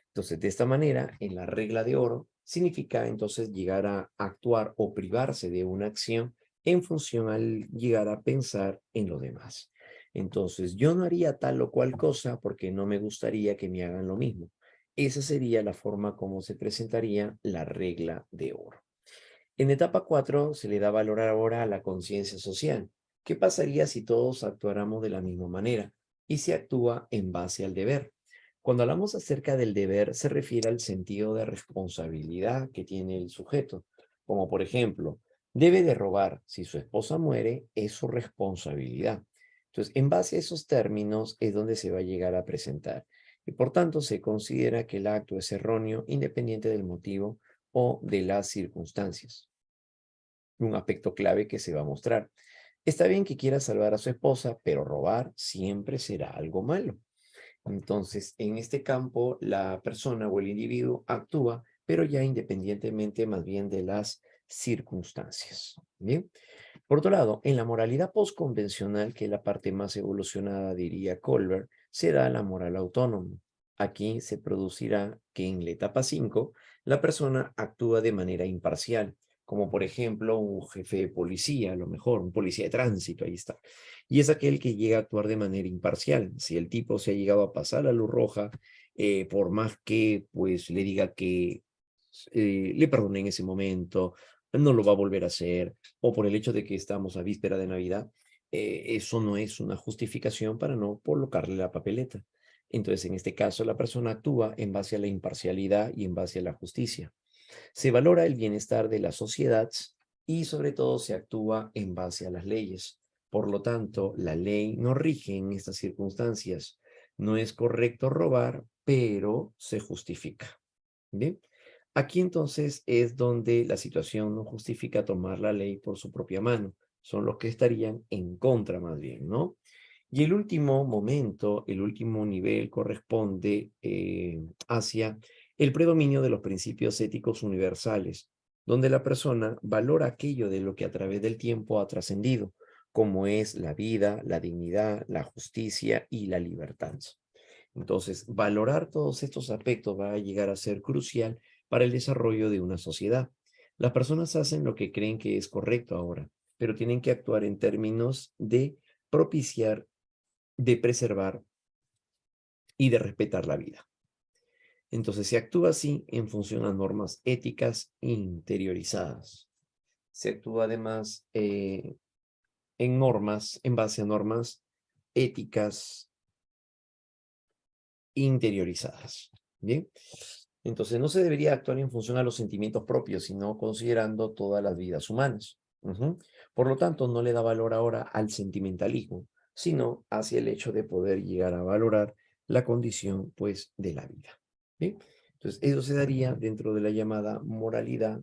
Entonces, de esta manera, en la regla de oro, significa entonces llegar a actuar o privarse de una acción en función al llegar a pensar en lo demás. Entonces, yo no haría tal o cual cosa porque no me gustaría que me hagan lo mismo. Esa sería la forma como se presentaría la regla de oro. En etapa 4 se le da valor ahora a la conciencia social. ¿Qué pasaría si todos actuáramos de la misma manera? Y se actúa en base al deber. Cuando hablamos acerca del deber, se refiere al sentido de responsabilidad que tiene el sujeto. Como por ejemplo, debe de robar. Si su esposa muere, es su responsabilidad. Entonces, en base a esos términos es donde se va a llegar a presentar. Y por tanto, se considera que el acto es erróneo independiente del motivo o de las circunstancias. Un aspecto clave que se va a mostrar. Está bien que quiera salvar a su esposa, pero robar siempre será algo malo. Entonces, en este campo, la persona o el individuo actúa, pero ya independientemente más bien de las circunstancias. Bien. Por otro lado, en la moralidad postconvencional, que es la parte más evolucionada, diría Colbert, se da la moral autónoma. Aquí se producirá que en la etapa 5 la persona actúa de manera imparcial, como por ejemplo un jefe de policía, a lo mejor un policía de tránsito, ahí está. Y es aquel que llega a actuar de manera imparcial. Si el tipo se ha llegado a pasar la luz roja, por más que pues le diga que le perdone en ese momento, no lo va a volver a hacer, o por el hecho de que estamos a víspera de Navidad, eso no es una justificación para no colocarle la papeleta. Entonces, en este caso, la persona actúa en base a la imparcialidad y en base a la justicia. Se valora el bienestar de la sociedad y sobre todo se actúa en base a las leyes. Por lo tanto, la ley no rige en estas circunstancias. No es correcto robar, pero se justifica. ¿Bien? Aquí entonces es donde la situación no justifica tomar la ley por su propia mano. Son los que estarían en contra más bien, ¿no? Y el último momento, el último nivel corresponde hacia el predominio de los principios éticos universales, donde la persona valora aquello de lo que a través del tiempo ha trascendido, como es la vida, la dignidad, la justicia y la libertad. Entonces, valorar todos estos aspectos va a llegar a ser crucial para el desarrollo de una sociedad. Las personas hacen lo que creen que es correcto ahora, pero tienen que actuar en términos de propiciar, de preservar y de respetar la vida. Entonces, se actúa así en función a normas éticas interiorizadas. Se actúa además en normas, en base a normas éticas interiorizadas. Bien, entonces no se debería actuar en función a los sentimientos propios, sino considerando todas las vidas humanas. Por lo tanto, no le da valor ahora al sentimentalismo, sino hacia el hecho de poder llegar a valorar la condición, pues, de la vida. ¿Bien? Entonces, eso se daría dentro de la llamada moralidad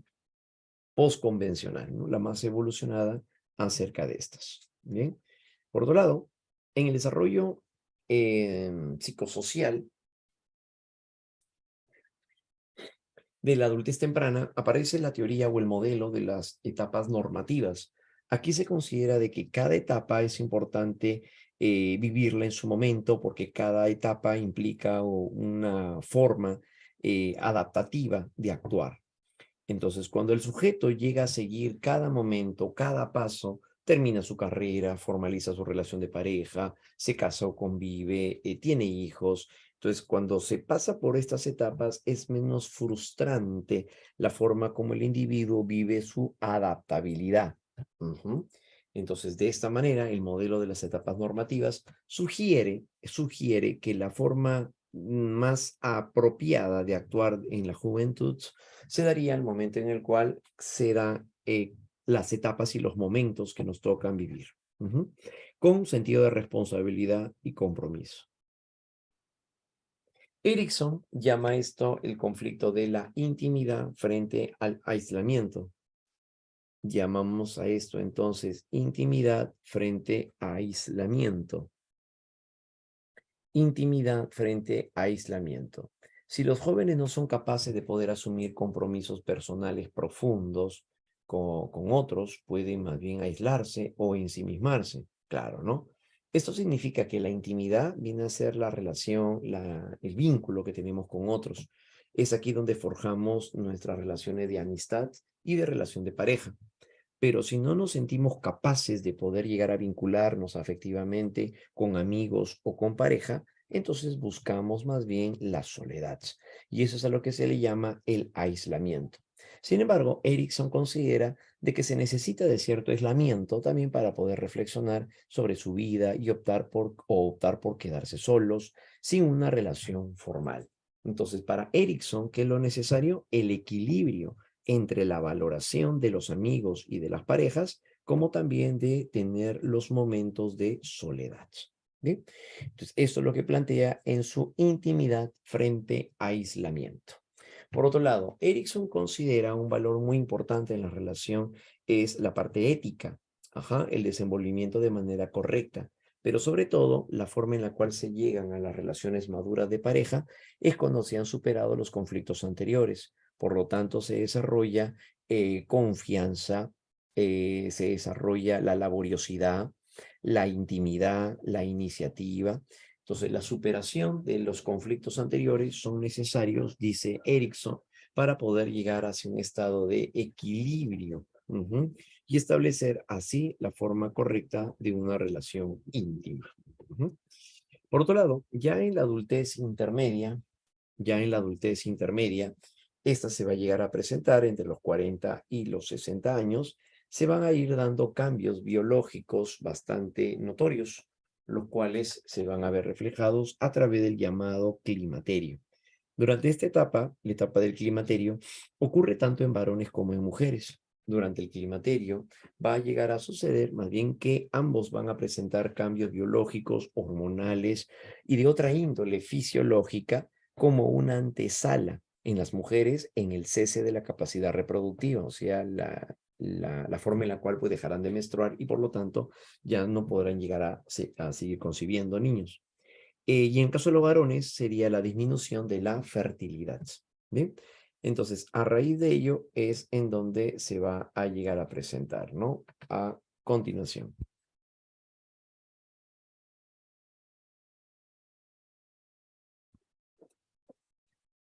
postconvencional, ¿no? La más evolucionada acerca de estas. Bien. Por otro lado, en el desarrollo psicosocial de la adultez temprana aparece la teoría o el modelo de las etapas normativas. Aquí se considera de que cada etapa es importante vivirla en su momento porque cada etapa implica una forma adaptativa de actuar. Entonces, cuando el sujeto llega a seguir cada momento, cada paso, termina su carrera, formaliza su relación de pareja, se casa o convive, tiene hijos. Entonces, cuando se pasa por estas etapas, es menos frustrante la forma como el individuo vive su adaptabilidad. Ujú. Entonces, de esta manera, el modelo de las etapas normativas sugiere que la forma más apropiada de actuar en la juventud se daría el momento en el cual se dan las etapas y los momentos que nos tocan vivir, con sentido de responsabilidad y compromiso. Erickson llama esto el conflicto de la intimidad frente al aislamiento. Llamamos a esto entonces intimidad frente a aislamiento. Intimidad frente a aislamiento. Si los jóvenes no son capaces de poder asumir compromisos personales profundos con otros, pueden más bien aislarse o ensimismarse, claro, ¿no? Esto significa que la intimidad viene a ser la relación, el vínculo que tenemos con otros. Es aquí donde forjamos nuestras relaciones de amistad y de relación de pareja. Pero si no nos sentimos capaces de poder llegar a vincularnos afectivamente con amigos o con pareja, entonces buscamos más bien la soledad. Y eso es a lo que se le llama el aislamiento. Sin embargo, Erickson considera de que se necesita de cierto aislamiento también para poder reflexionar sobre su vida y optar por quedarse solos sin una relación formal. Entonces, para Erickson, ¿qué es lo necesario? El equilibrio entre la valoración de los amigos y de las parejas, como también de tener los momentos de soledad. ¿Bien? Entonces, esto es lo que plantea en su intimidad frente a aislamiento. Por otro lado, Erickson considera un valor muy importante en la relación es la parte ética, el desenvolvimiento de manera correcta, pero sobre todo la forma en la cual se llegan a las relaciones maduras de pareja es cuando se han superado los conflictos anteriores. Por lo tanto, se desarrolla confianza, se desarrolla la laboriosidad, la intimidad, la iniciativa. Entonces, la superación de los conflictos anteriores son necesarios, dice Erickson, para poder llegar hacia un estado de equilibrio y establecer así la forma correcta de una relación íntima. Por otro lado, ya en la adultez intermedia, esta se va a llegar a presentar entre los 40 y los 60 años, se van a ir dando cambios biológicos bastante notorios, los cuales se van a ver reflejados a través del llamado climaterio. Durante esta etapa, la etapa del climaterio, ocurre tanto en varones como en mujeres. durante el climaterio, va a llegar a suceder más bien que ambos van a presentar cambios biológicos, hormonales y de otra índole fisiológica como una antesala en las mujeres en el cese de la capacidad reproductiva, o sea, la forma en la cual pues dejarán de menstruar y por lo tanto ya no podrán llegar a seguir concibiendo niños. Y en caso de los varones sería la disminución de la fertilidad. ¿Bien? Entonces, a raíz de ello es en donde se va a llegar a presentar, ¿no? A continuación.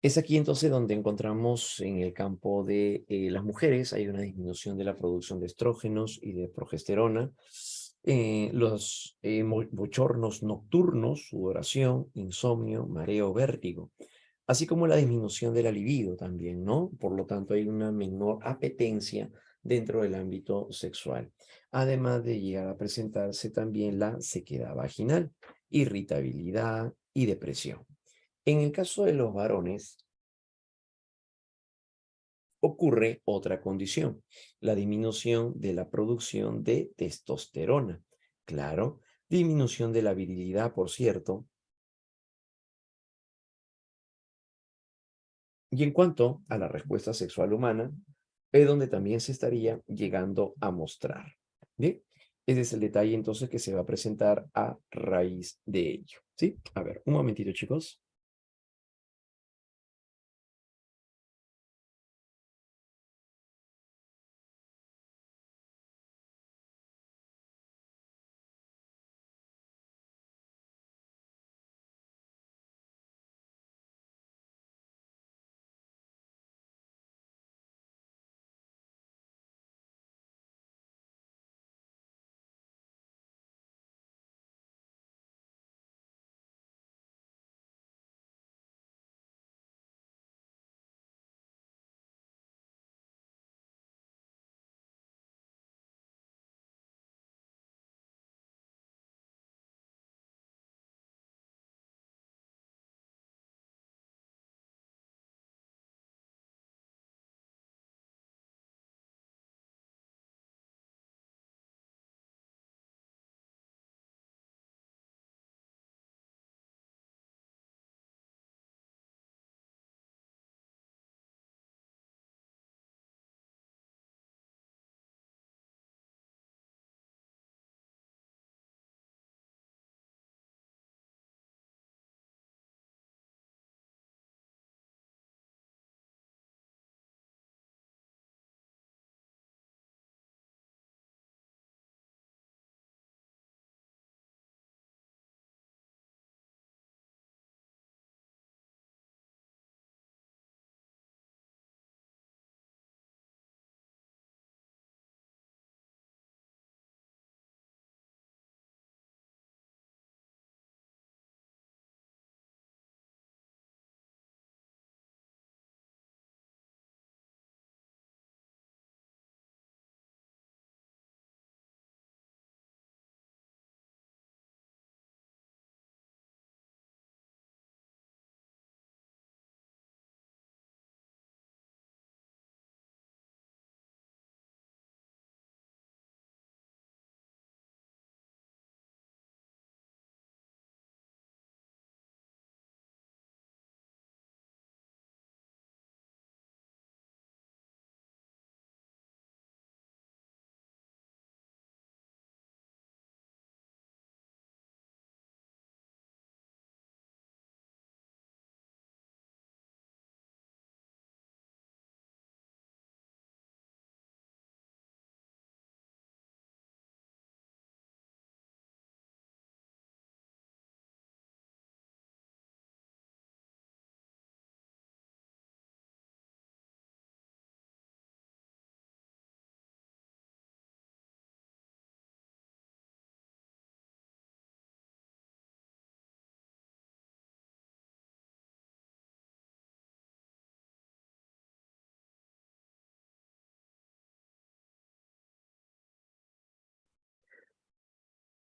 Es aquí entonces donde encontramos en el campo de las mujeres, hay una disminución de la producción de estrógenos y de progesterona, los bochornos nocturnos, sudoración, insomnio, mareo, vértigo, así como la disminución de la libido también, ¿no? Por lo tanto, hay una menor apetencia dentro del ámbito sexual, además de llegar a presentarse también la sequedad vaginal, irritabilidad y depresión. En el caso de los varones, ocurre otra condición, la disminución de la producción de testosterona. Claro, disminución de la virilidad, por cierto. Y en cuanto a la respuesta sexual humana, es donde también se estaría llegando a mostrar. ¿Bien? Ese es el detalle entonces que se va a presentar a raíz de ello. ¿Sí? A ver, un momentito, chicos.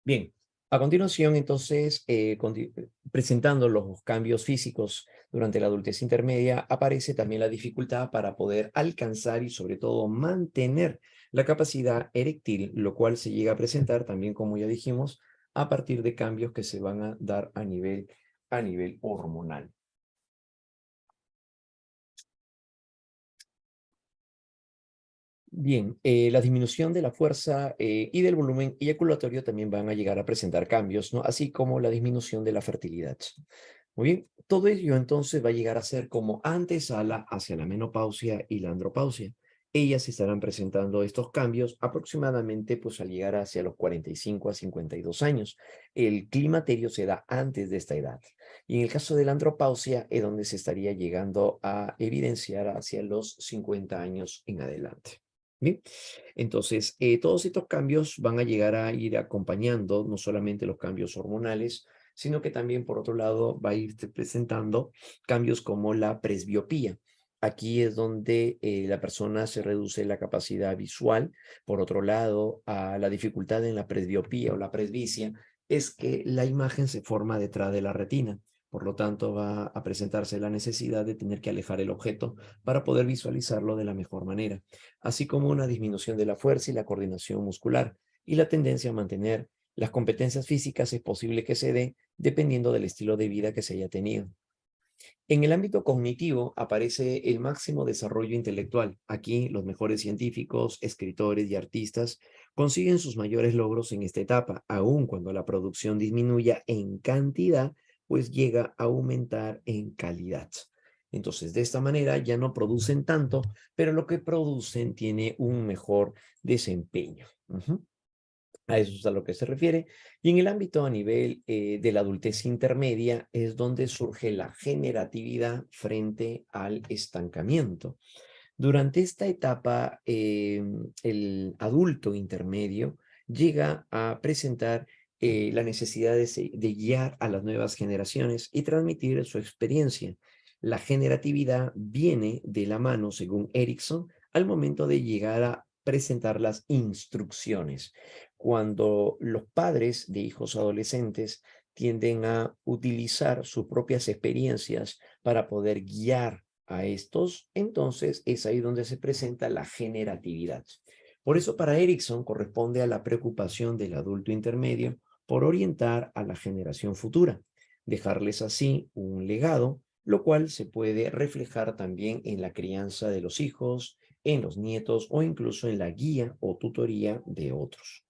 Bien, A continuación, entonces, presentando los cambios físicos durante la adultez intermedia, aparece también la dificultad para poder alcanzar y sobre todo mantener la capacidad eréctil, lo cual se llega a presentar también, como ya dijimos, a partir de cambios que se van a dar a nivel hormonal. Bien, la disminución de la fuerza y del volumen eyaculatorio también van a llegar a presentar cambios, ¿no? Así como la disminución de la fertilidad. Muy bien, todo ello entonces va a llegar a ser como antesala hacia la menopausia y la andropausia. Ellas estarán presentando estos cambios aproximadamente pues al llegar hacia los 45 a 52 años. El climaterio se da antes de esta edad. Y en el caso de la andropausia es donde se estaría llegando a evidenciar hacia los 50 años en adelante. Bien, entonces todos estos cambios van a llegar a ir acompañando no solamente los cambios hormonales, sino que también por otro lado va a ir presentando cambios como la presbiopía. Aquí es donde la persona se reduce la capacidad visual. Por otro lado, a la dificultad en la presbiopía o la presbicia es que la imagen se forma detrás de la retina. Por lo tanto, va a presentarse la necesidad de tener que alejar el objeto para poder visualizarlo de la mejor manera, así como una disminución de la fuerza y la coordinación muscular y la tendencia a mantener las competencias físicas es posible que se dé dependiendo del estilo de vida que se haya tenido. En el ámbito cognitivo aparece el máximo desarrollo intelectual. Aquí los mejores científicos, escritores y artistas consiguen sus mayores logros en esta etapa, aun cuando la producción disminuya en cantidad, pues llega a aumentar en calidad. Entonces, de esta manera ya no producen tanto, pero lo que producen tiene un mejor desempeño. A eso es a lo que se refiere. Y en el ámbito a nivel de la adultez intermedia es donde surge la generatividad frente al estancamiento. Durante esta etapa, el adulto intermedio llega a presentar la necesidad de guiar a las nuevas generaciones y transmitir su experiencia. La generatividad viene de la mano, según Erickson, al momento de llegar a presentar las instrucciones. Cuando los padres de hijos adolescentes tienden a utilizar sus propias experiencias para poder guiar a estos, entonces es ahí donde se presenta la generatividad. Por eso para Erickson corresponde a la preocupación del adulto intermedio por orientar a la generación futura, dejarles así un legado, lo cual se puede reflejar también en la crianza de los hijos, en los nietos o incluso en la guía o tutoría de otros.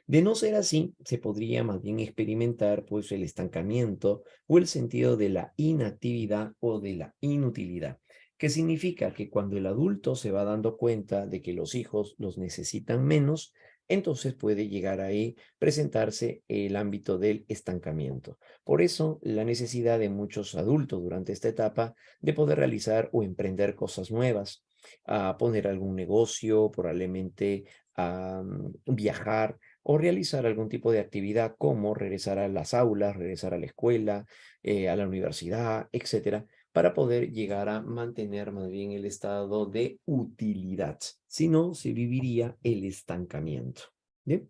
De no ser así, se podría más bien experimentar pues el estancamiento o el sentido de la inactividad o de la inutilidad, que significa que cuando el adulto se va dando cuenta de que los hijos los necesitan menos, entonces puede llegar ahí presentarse el ámbito del estancamiento. Por eso, la necesidad de muchos adultos durante esta etapa de poder realizar o emprender cosas nuevas, a poner algún negocio, probablemente a viajar o realizar algún tipo de actividad como regresar a las aulas, regresar a la escuela, a la universidad, etcétera, para poder llegar a mantener más bien el estado de utilidad. Si no, se viviría el estancamiento. ¿Bien?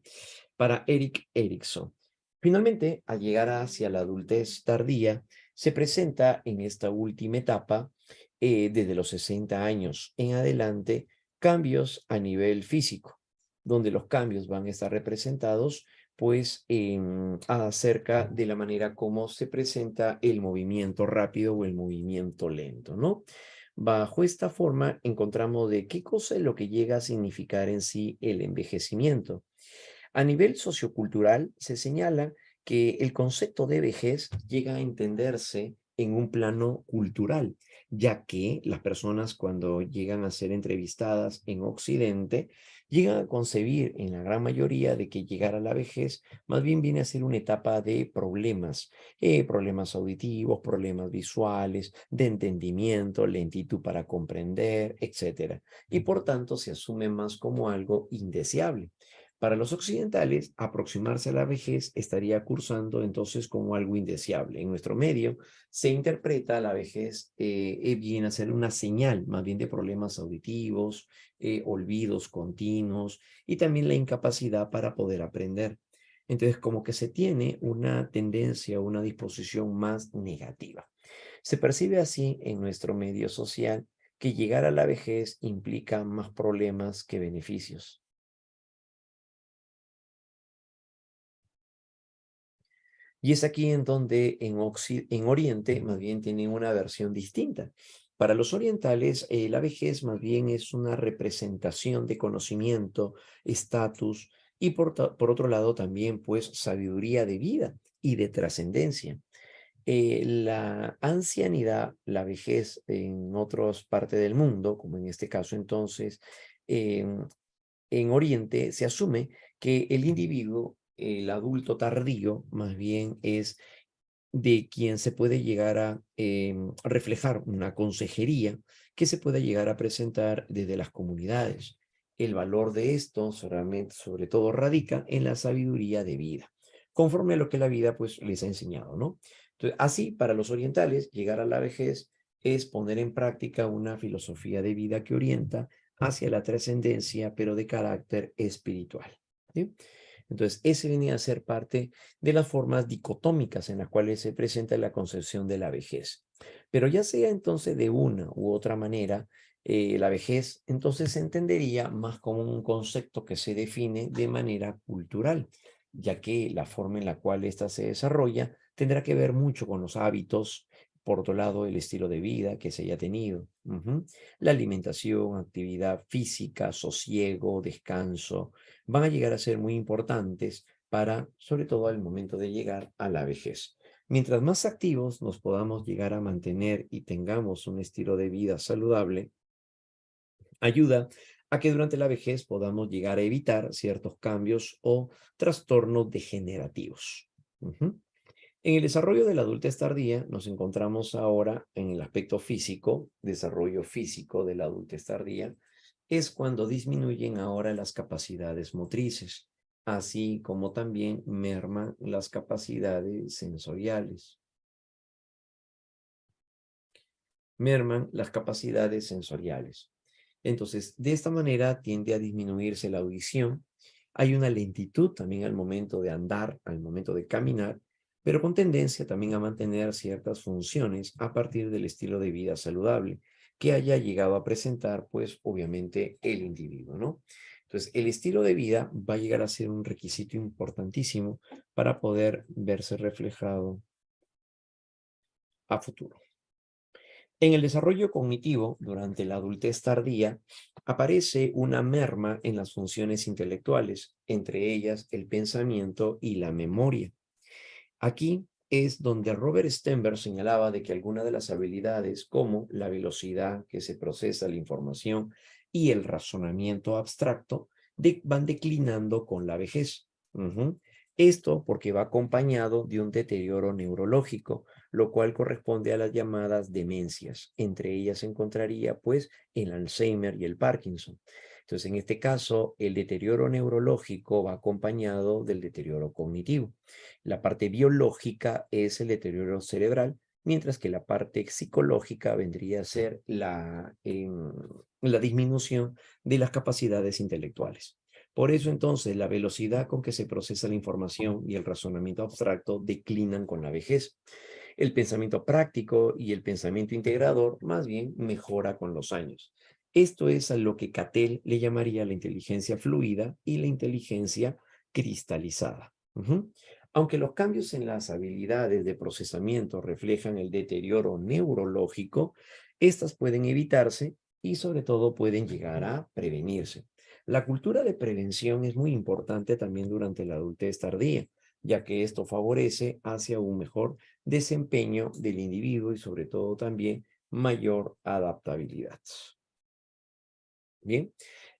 Para Eric Erickson. Finalmente, al llegar hacia la adultez tardía, se presenta en esta última etapa, desde los 60 años en adelante, cambios a nivel físico, donde los cambios van a estar representados pues acerca de la manera como se presenta el movimiento rápido o el movimiento lento, ¿no? Bajo esta forma encontramos de qué cosa es lo que llega a significar en sí el envejecimiento. A nivel sociocultural, se señala que el concepto de vejez llega a entenderse en un plano cultural, ya que las personas cuando llegan a ser entrevistadas en Occidente, llegan a concebir en la gran mayoría de que llegar a la vejez más bien viene a ser una etapa de problemas, problemas auditivos, problemas visuales, de entendimiento, lentitud para comprender, etcétera. Y por tanto se asume más como algo indeseable. Para los occidentales, aproximarse a la vejez estaría cursando entonces como algo indeseable. En nuestro medio se interpreta la vejez bien a ser una señal más bien de problemas auditivos, olvidos continuos y también la incapacidad para poder aprender. Entonces, como que se tiene una tendencia, una disposición más negativa. Se percibe así en nuestro medio social que llegar a la vejez implica más problemas que beneficios. Y es aquí en donde en Oriente más bien tienen una versión distinta. Para los orientales, la vejez más bien es una representación de conocimiento, estatus y por otro lado también pues sabiduría de vida y de trascendencia. La ancianidad, la vejez en otras partes del mundo, como en este caso entonces, em, en Oriente se asume que el individuo, el adulto tardío, más bien es de quien se puede llegar a reflejar una consejería que se puede llegar a presentar desde las comunidades. El valor de esto solamente, sobre todo radica en la sabiduría de vida, conforme a lo que la vida pues les ha enseñado, ¿no? Entonces, así, para los orientales, llegar a la vejez es poner en práctica una filosofía de vida que orienta hacia la trascendencia, pero de carácter espiritual. ¿Sí? Entonces, ese venía a ser parte de las formas dicotómicas en las cuales se presenta la concepción de la vejez. Pero ya sea entonces de una u otra manera, la vejez entonces se entendería más como un concepto que se define de manera cultural, ya que la forma en la cual ésta se desarrolla tendrá que ver mucho con los hábitos, por otro lado, el estilo de vida que se haya tenido, la alimentación, actividad física, sosiego, descanso, van a llegar a ser muy importantes para, sobre todo al momento de llegar a la vejez. Mientras más activos nos podamos llegar a mantener y tengamos un estilo de vida saludable, ayuda a que durante la vejez podamos llegar a evitar ciertos cambios o trastornos degenerativos. Ujú. En el desarrollo de la adultez tardía nos encontramos ahora en el aspecto físico, desarrollo físico de la adultez tardía, es cuando disminuyen ahora las capacidades motrices, así como también merman las capacidades sensoriales. Merman las capacidades sensoriales. Entonces, de esta manera tiende a disminuirse la audición. Hay una lentitud también al momento de andar, al momento de caminar, pero con tendencia también a mantener ciertas funciones a partir del estilo de vida saludable que haya llegado a presentar, pues obviamente el individuo, ¿no? Entonces, el estilo de vida va a llegar a ser un requisito importantísimo para poder verse reflejado a futuro. En el desarrollo cognitivo, durante la adultez tardía, aparece una merma en las funciones intelectuales, entre ellas el pensamiento y la memoria. Aquí es donde Robert Stenberg señalaba de que algunas de las habilidades, como la velocidad que se procesa la información y el razonamiento abstracto, van declinando con la vejez. Ujú. Esto porque va acompañado de un deterioro neurológico, lo cual corresponde a las llamadas demencias. Entre ellas se encontraría pues el Alzheimer y el Parkinson. Entonces, en este caso, el deterioro neurológico va acompañado del deterioro cognitivo. La parte biológica es el deterioro cerebral, mientras que la parte psicológica vendría a ser la disminución de las capacidades intelectuales. Por eso entonces la velocidad con que se procesa la información y el razonamiento abstracto declinan con la vejez. El pensamiento práctico y el pensamiento integrador más bien mejora con los años. Esto es a lo que Cattell le llamaría la inteligencia fluida y la inteligencia cristalizada. Aunque los cambios en las habilidades de procesamiento reflejan el deterioro neurológico, estas pueden evitarse y sobre todo pueden llegar a prevenirse. La cultura de prevención es muy importante también durante la adultez tardía, ya que esto favorece hacia un mejor desempeño del individuo y sobre todo también mayor adaptabilidad. Bien,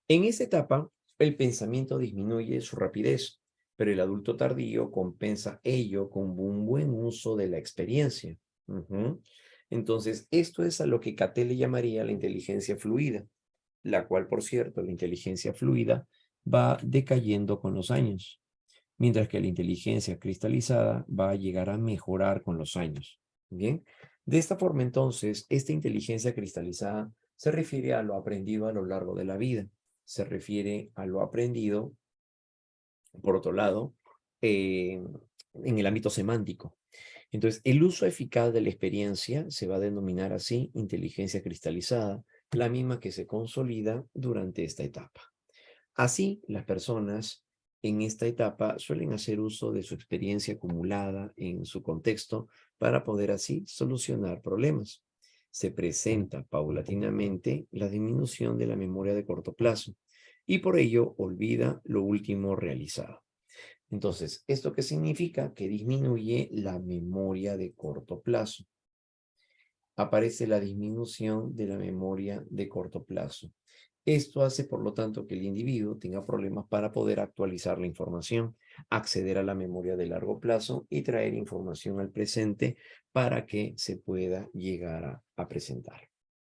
en esta etapa el pensamiento disminuye su rapidez, pero el adulto tardío compensa ello con un buen uso de la experiencia. Ujú. Entonces, esto es a lo que Cattell le llamaría la inteligencia fluida, la cual, por cierto, la inteligencia fluida va decayendo con los años, mientras que la inteligencia cristalizada va a llegar a mejorar con los años. Bien, de esta forma entonces, esta inteligencia cristalizada se refiere a lo aprendido a lo largo de la vida, se refiere a lo aprendido, por otro lado, en el ámbito semántico. Entonces, el uso eficaz de la experiencia se va a denominar así inteligencia cristalizada, la misma que se consolida durante esta etapa. Así, las personas en esta etapa suelen hacer uso de su experiencia acumulada en su contexto para poder así solucionar problemas. Se presenta paulatinamente la disminución de la memoria de corto plazo y por ello olvida lo último realizado. Entonces, ¿esto qué significa? Que disminuye la memoria de corto plazo. Aparece la disminución de la memoria de corto plazo. Esto hace, por lo tanto, que el individuo tenga problemas para poder actualizar la información, acceder a la memoria de largo plazo y traer información al presente para que se pueda llegar a presentar.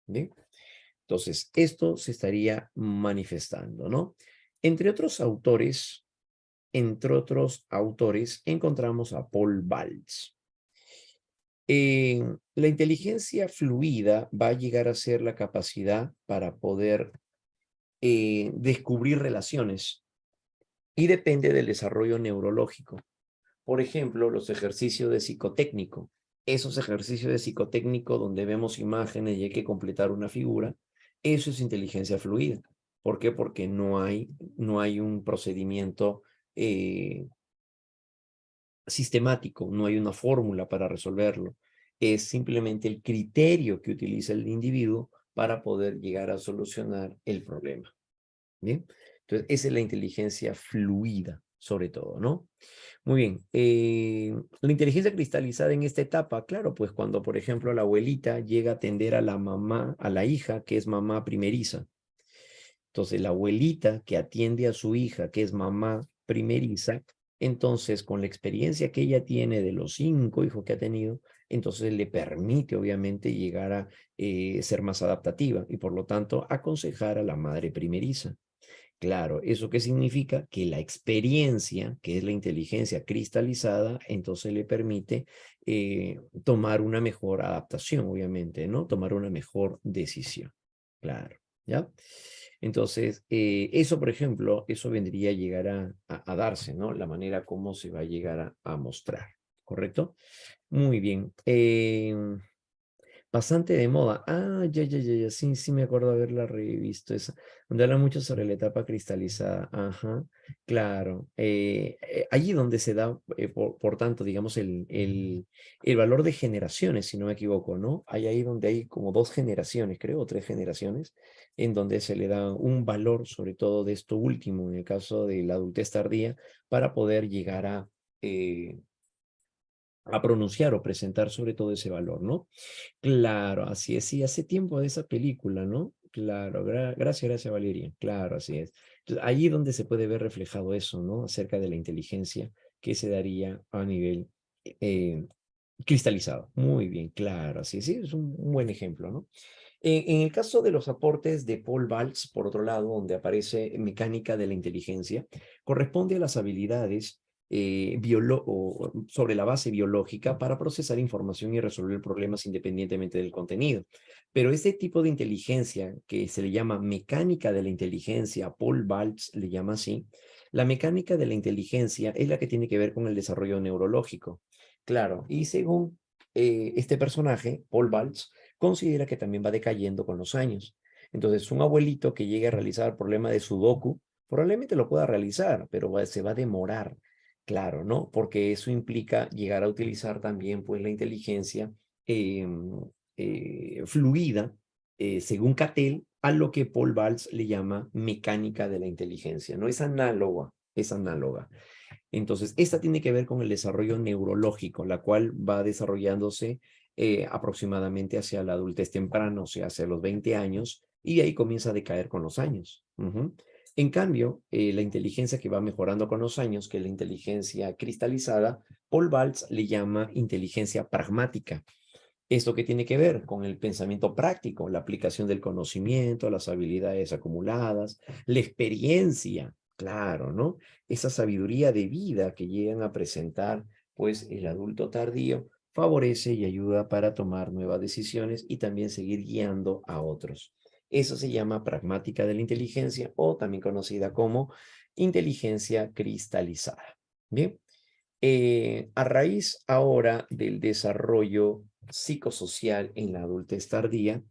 ¿Bien? Entonces, esto se estaría manifestando, ¿no? Entre otros autores, encontramos a Paul Balz. La inteligencia fluida va a llegar a ser la capacidad para poder descubrir relaciones y depende del desarrollo neurológico. Por ejemplo, los ejercicios de psicotécnico. Esos ejercicios de psicotécnico donde vemos imágenes y hay que completar una figura, eso es inteligencia fluida. ¿Por qué? Porque no hay un procedimiento sistemático, no hay una fórmula para resolverlo. Es simplemente el criterio que utiliza el individuo para poder llegar a solucionar el problema. ¿Bien? Entonces, esa es la inteligencia fluida, sobre todo, ¿no? Muy bien. La inteligencia cristalizada en esta etapa, claro, pues cuando, por ejemplo, la abuelita llega a atender a la mamá, a la hija, que es mamá primeriza. Entonces, la abuelita que atiende a su hija, que es mamá primeriza, entonces, con la experiencia que ella tiene de los 5 hijos que ha tenido, entonces le permite, obviamente, llegar a ser más adaptativa y, por lo tanto, aconsejar a la madre primeriza. Claro, ¿eso qué significa? Que la experiencia, que es la inteligencia cristalizada, entonces le permite tomar una mejor adaptación, obviamente, ¿no? Tomar una mejor decisión. Claro, ¿ya? Entonces, eso, por ejemplo, eso vendría a llegar a darse, ¿no? La manera como se va a llegar a mostrar, ¿correcto? Muy bien. Bastante de moda. Ah, ya, sí, sí me acuerdo haberla revisto esa, donde habla mucho sobre la etapa cristalizada. Ajá, claro. Allí donde se da, por tanto, digamos, el valor de generaciones, si no me equivoco, ¿no? Hay ahí donde hay como 2 generaciones, creo, o 3 generaciones, en donde se le da un valor, sobre todo de esto último, en el caso de la adultez tardía, para poder llegar a pronunciar o presentar sobre todo ese valor, ¿no? Claro, así es. Sí, hace tiempo de esa película, ¿no? Claro, gracias, Valeria. Claro, así es. Entonces, ahí es donde se puede ver reflejado eso, ¿no? Acerca de la inteligencia que se daría a nivel eh, cristalizado. Muy bien, claro, así es. Sí, es un buen ejemplo, ¿no? En el caso de los aportes de Paul Balz, por otro lado, donde aparece mecánica de la inteligencia, corresponde a las habilidades sobre la base biológica para procesar información y resolver problemas independientemente del contenido. Pero este tipo de inteligencia, que se le llama mecánica de la inteligencia, Paul Balz le llama así, la mecánica de la inteligencia es la que tiene que ver con el desarrollo neurológico. Claro, y según este personaje, Paul Balz, considera que también va decayendo con los años. Entonces, un abuelito que llegue a realizar el problema de Sudoku, probablemente lo pueda realizar, pero se va a demorar, claro, ¿no? Porque eso implica llegar a utilizar también, pues, la inteligencia fluida, según Cattell, a lo que Paul Balz le llama mecánica de la inteligencia, ¿no? Es análoga, es análoga. Entonces, esta tiene que ver con el desarrollo neurológico, la cual va desarrollándose aproximadamente hacia la adultez temprana, o sea, hacia los 20 años, y ahí comienza a decaer con los años. En cambio, la inteligencia que va mejorando con los años, que es la inteligencia cristalizada, Paul Balz le llama inteligencia pragmática. ¿Esto qué tiene que ver? Con el pensamiento práctico, la aplicación del conocimiento, las habilidades acumuladas, la experiencia, claro, ¿no? Esa sabiduría de vida que llegan a presentar, pues el adulto tardío favorece y ayuda para tomar nuevas decisiones y también seguir guiando a otros. Eso se llama pragmática de la inteligencia o también conocida como inteligencia cristalizada. Bien. A raíz ahora del desarrollo psicosocial en la adultez tardía,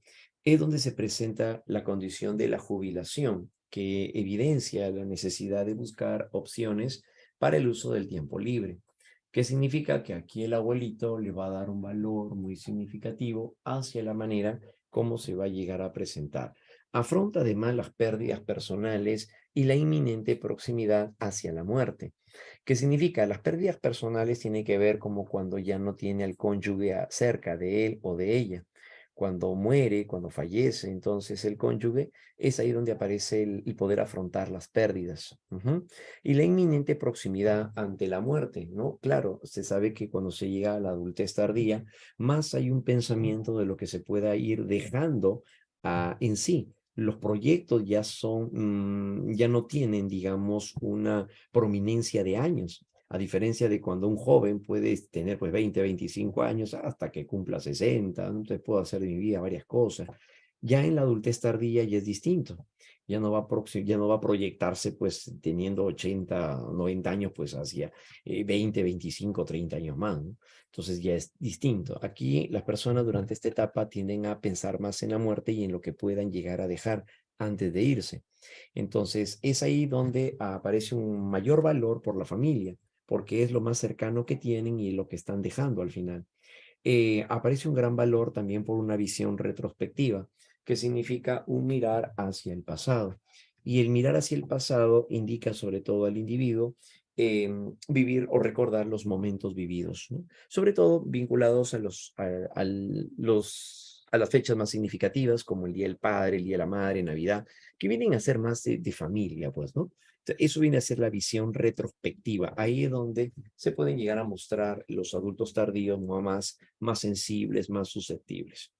es donde se presenta la condición de la jubilación, que evidencia la necesidad de buscar opciones para el uso del tiempo libre, que significa que aquí el abuelito le va a dar un valor muy significativo hacia la manera como se va a llegar a presentar. Afronta además las pérdidas personales y la inminente proximidad hacia la muerte. ¿Qué significa? Las pérdidas personales tienen que ver como cuando ya no tiene al cónyuge cerca de él o de ella. Cuando muere, cuando fallece, entonces el cónyuge es ahí donde aparece el poder afrontar las pérdidas. Ujú. Y la inminente proximidad ante la muerte, ¿no? Claro, se sabe que cuando se llega a la adultez tardía, más hay un pensamiento de lo que se pueda ir dejando en sí. Los proyectos ya son, ya no tienen, digamos, una prominencia de años, a diferencia de cuando un joven puede tener pues 20, 25 años hasta que cumpla 60, entonces puedo hacer de mi vida varias cosas. Ya en la adultez tardía ya es distinto, ya no va a proyectarse pues teniendo 80, 90 años pues hacia 20, 25, 30 años más, ¿no? Entonces ya es distinto. Aquí las personas durante esta etapa tienden a pensar más en la muerte y en lo que puedan llegar a dejar antes de irse. Entonces, es ahí donde aparece un mayor valor por la familia, porque es lo más cercano que tienen y lo que están dejando al final. Aparece un gran valor también por una visión retrospectiva, que significa un mirar hacia el pasado. Y el mirar hacia el pasado indica sobre todo al individuo vivir o recordar los momentos vividos, ¿no? Sobre todo vinculados a las fechas más significativas, como el Día del Padre, el Día de la Madre, Navidad, que vienen a ser más de familia, pues, ¿no? Eso viene a ser la visión retrospectiva. Ahí es donde se pueden llegar a mostrar los adultos tardíos más sensibles, más susceptibles.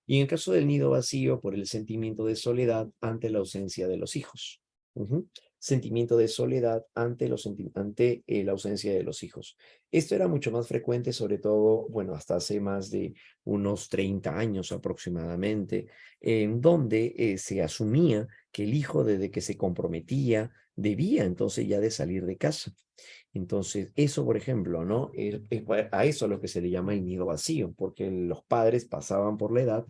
Y en el caso del nido vacío, por el sentimiento de soledad ante la ausencia de los hijos. Ujú. Sentimiento de soledad ante la ausencia de los hijos. Esto era mucho más frecuente, sobre todo, bueno, hasta hace más de unos 30 años aproximadamente, en donde se asumía que el hijo, desde que se comprometía, debía entonces ya de salir de casa. Entonces, eso, por ejemplo, ¿no? A eso a lo que se le llama el nido vacío, porque los padres pasaban por la edad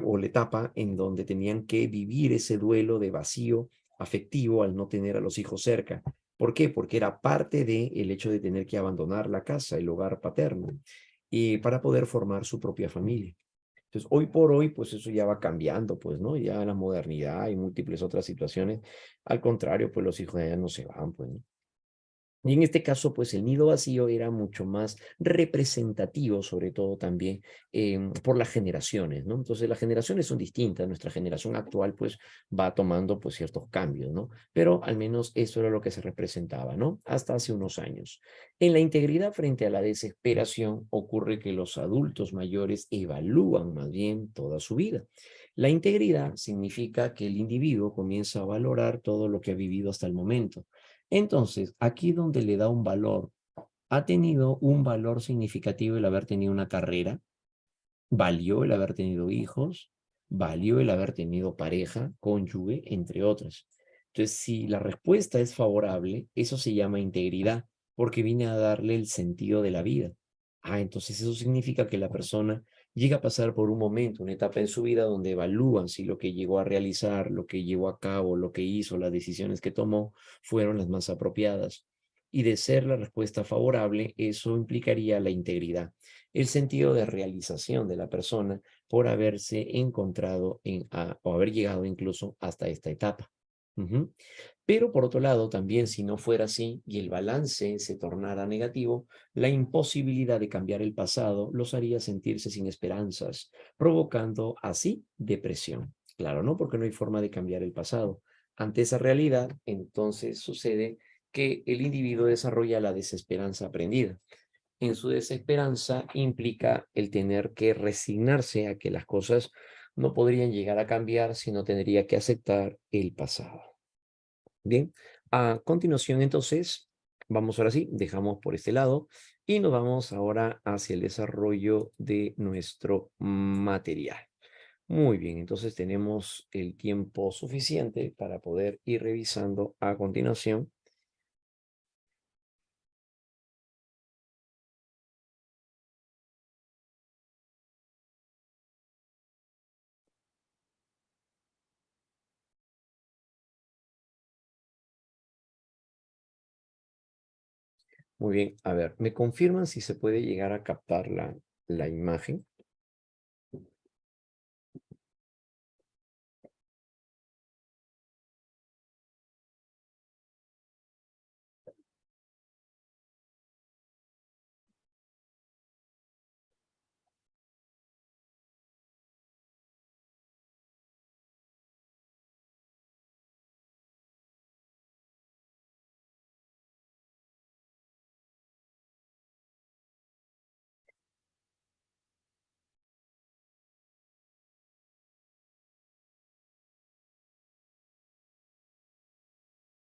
o la etapa en donde tenían que vivir ese duelo de vacío afectivo al no tener a los hijos cerca. ¿Por qué? Porque era parte del hecho de tener que abandonar la casa, el hogar paterno, y para poder formar su propia familia. Entonces, hoy por hoy, pues eso ya va cambiando, pues, ¿no? Ya la modernidad y múltiples otras situaciones, al contrario, pues los hijos ya no se van, pues, ¿no? Y en este caso, pues el nido vacío era mucho más representativo, sobre todo también por las generaciones, ¿no? Entonces las generaciones son distintas, nuestra generación actual pues va tomando pues ciertos cambios, ¿no? Pero al menos eso era lo que se representaba, ¿no? Hasta hace unos años. En la integridad frente a la desesperación ocurre que los adultos mayores evalúan más bien toda su vida. La integridad significa que el individuo comienza a valorar todo lo que ha vivido hasta el momento. Entonces, aquí donde le da un valor, ha tenido un valor significativo el haber tenido una carrera, valió el haber tenido hijos, valió el haber tenido pareja, cónyuge, entre otras. Entonces, si la respuesta es favorable, eso se llama integridad, porque viene a darle el sentido de la vida. Entonces eso significa que la persona llega a pasar por un momento, una etapa en su vida donde evalúan si lo que llegó a realizar, lo que llevó a cabo, lo que hizo, las decisiones que tomó fueron las más apropiadas. Y de ser la respuesta favorable, eso implicaría la integridad, el sentido de realización de la persona por haberse encontrado o haber llegado incluso hasta esta etapa. Ujú. Pero por otro lado, también si no fuera así y el balance se tornara negativo, la imposibilidad de cambiar el pasado los haría sentirse sin esperanzas, provocando así depresión. Claro, ¿no? Porque no hay forma de cambiar el pasado. Ante esa realidad, entonces sucede que el individuo desarrolla la desesperanza aprendida. En su desesperanza implica el tener que resignarse a que las cosas no podrían llegar a cambiar, sino tendría que aceptar el pasado. Bien, a continuación entonces, vamos ahora sí, dejamos por este lado y nos vamos ahora hacia el desarrollo de nuestro material. Muy bien, entonces tenemos el tiempo suficiente para poder ir revisando a continuación Muy bien, a ver, ¿me confirman si se puede llegar a captar la imagen?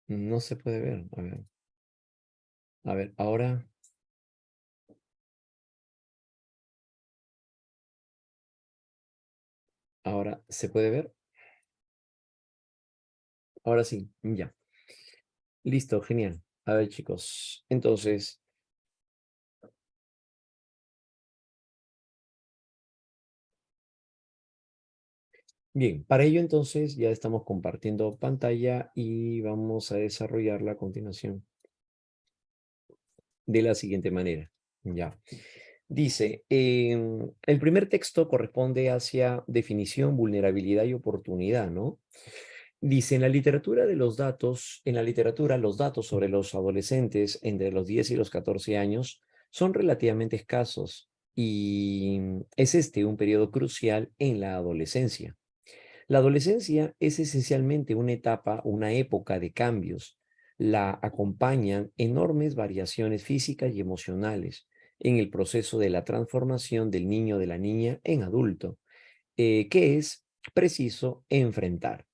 No se puede ver. A ver, ahora, ¿se puede ver? Ahora sí, ya. Listo, genial. A ver, chicos. Entonces, bien, para ello entonces ya estamos compartiendo pantalla y vamos a desarrollarla a continuación de la siguiente manera. Ya. Dice, el primer texto corresponde hacia definición, vulnerabilidad y oportunidad, ¿no? Dice, en la literatura, los datos sobre los adolescentes entre los 10 y los 14 años son relativamente escasos y es este un periodo crucial en la adolescencia. La adolescencia es esencialmente una etapa, una época de cambios. La acompañan enormes variaciones físicas y emocionales en el proceso de la transformación del niño o de la niña en adulto, que es preciso enfrentar.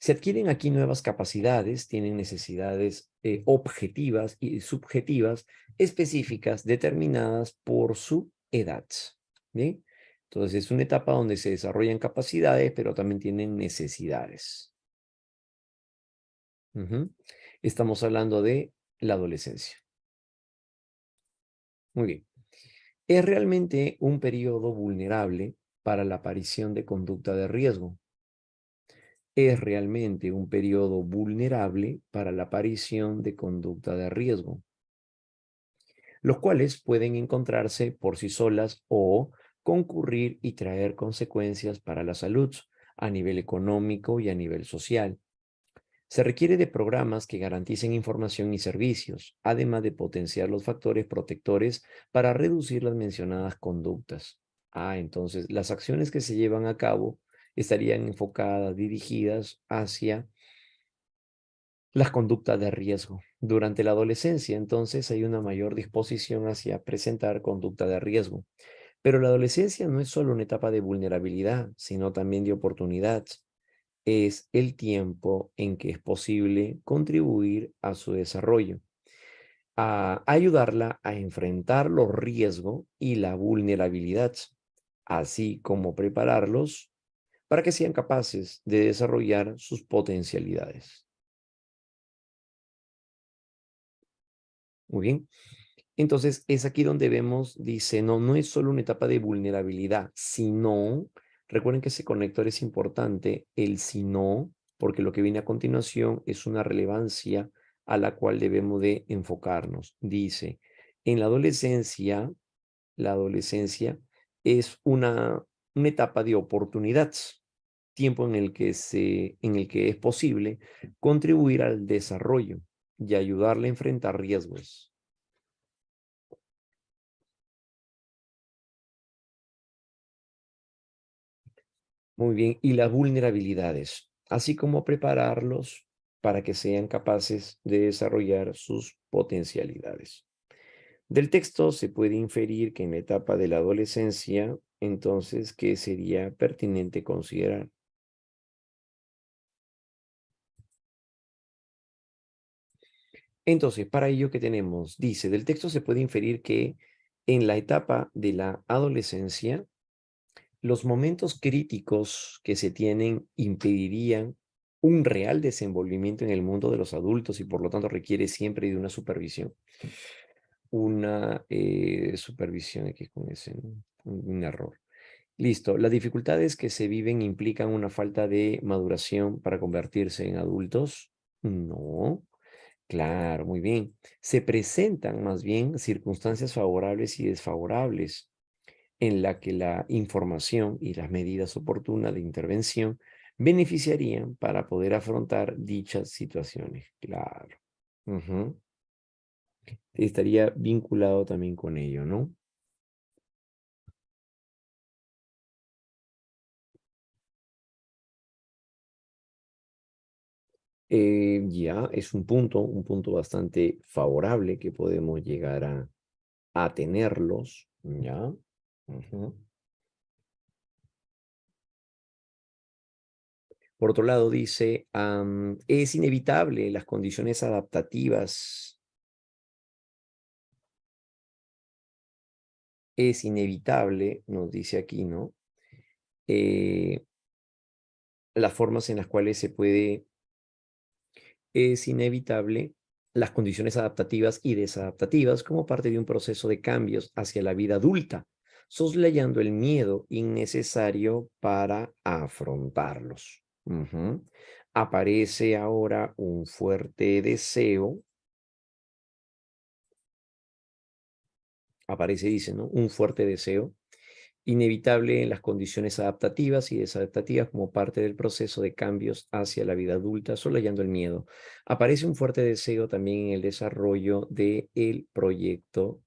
Se adquieren aquí nuevas capacidades, tienen necesidades objetivas y subjetivas específicas determinadas por su edad. ¿Bien? Entonces es una etapa donde se desarrollan capacidades, pero también tienen necesidades. Ujú. Estamos hablando de la adolescencia. Muy bien. Es realmente un periodo vulnerable para la aparición de conducta de riesgo. Es realmente un periodo vulnerable para la aparición de conducta de riesgo, los cuales pueden encontrarse por sí solas o concurrir y traer consecuencias para la salud a nivel económico y a nivel social. Se requiere de programas que garanticen información y servicios, además de potenciar los factores protectores para reducir las mencionadas conductas. Entonces las acciones que se llevan a cabo estarían enfocadas, dirigidas hacia las conductas de riesgo. Durante la adolescencia, entonces, hay una mayor disposición hacia presentar conducta de riesgo. Pero la adolescencia no es solo una etapa de vulnerabilidad, sino también de oportunidad. Es el tiempo en que es posible contribuir a su desarrollo, a ayudarla a enfrentar los riesgos y la vulnerabilidad, así como prepararlos para que sean capaces de desarrollar sus potencialidades. Muy bien. Entonces, es aquí donde vemos, dice, no, no es solo una etapa de vulnerabilidad, sino, recuerden que ese conector es importante, el sino, porque lo que viene a continuación es una relevancia a la cual debemos de enfocarnos. Dice, en la adolescencia es una etapa de oportunidad, tiempo en el que es posible contribuir al desarrollo y ayudarle a enfrentar riesgos. Muy bien, y las vulnerabilidades, así como prepararlos para que sean capaces de desarrollar sus potencialidades. Del texto se puede inferir que en la etapa de la adolescencia, entonces, ¿qué sería pertinente considerar? Entonces, para ello que tenemos, dice, del texto se puede inferir que en la etapa de la adolescencia, los momentos críticos que se tienen impedirían un real desenvolvimiento en el mundo de los adultos y por lo tanto requiere siempre de una supervisión. Una supervisión aquí con ese, ¿no? Un error. Listo. Las dificultades que se viven implican una falta de maduración para convertirse en adultos. No. Claro, muy bien. Se presentan más bien circunstancias favorables y desfavorables en la que la información y las medidas oportunas de intervención beneficiarían para poder afrontar dichas situaciones. Claro. Ujú. Estaría vinculado también con ello, ¿no? Ya es un punto bastante favorable que podemos llegar a tenerlos, ¿ya? Ujú. Por otro lado, dice, es inevitable las condiciones adaptativas, es inevitable, nos dice aquí, ¿no? Eh, las formas en las cuales se puede, es inevitable las condiciones adaptativas y desadaptativas como parte de un proceso de cambios hacia la vida adulta, soslayando el miedo innecesario para afrontarlos. Ujú. Aparece ahora un fuerte deseo, aparece, dice, ¿no? Un fuerte deseo inevitable en las condiciones adaptativas y desadaptativas como parte del proceso de cambios hacia la vida adulta, solayando el miedo. Aparece un fuerte deseo también en el desarrollo del proyecto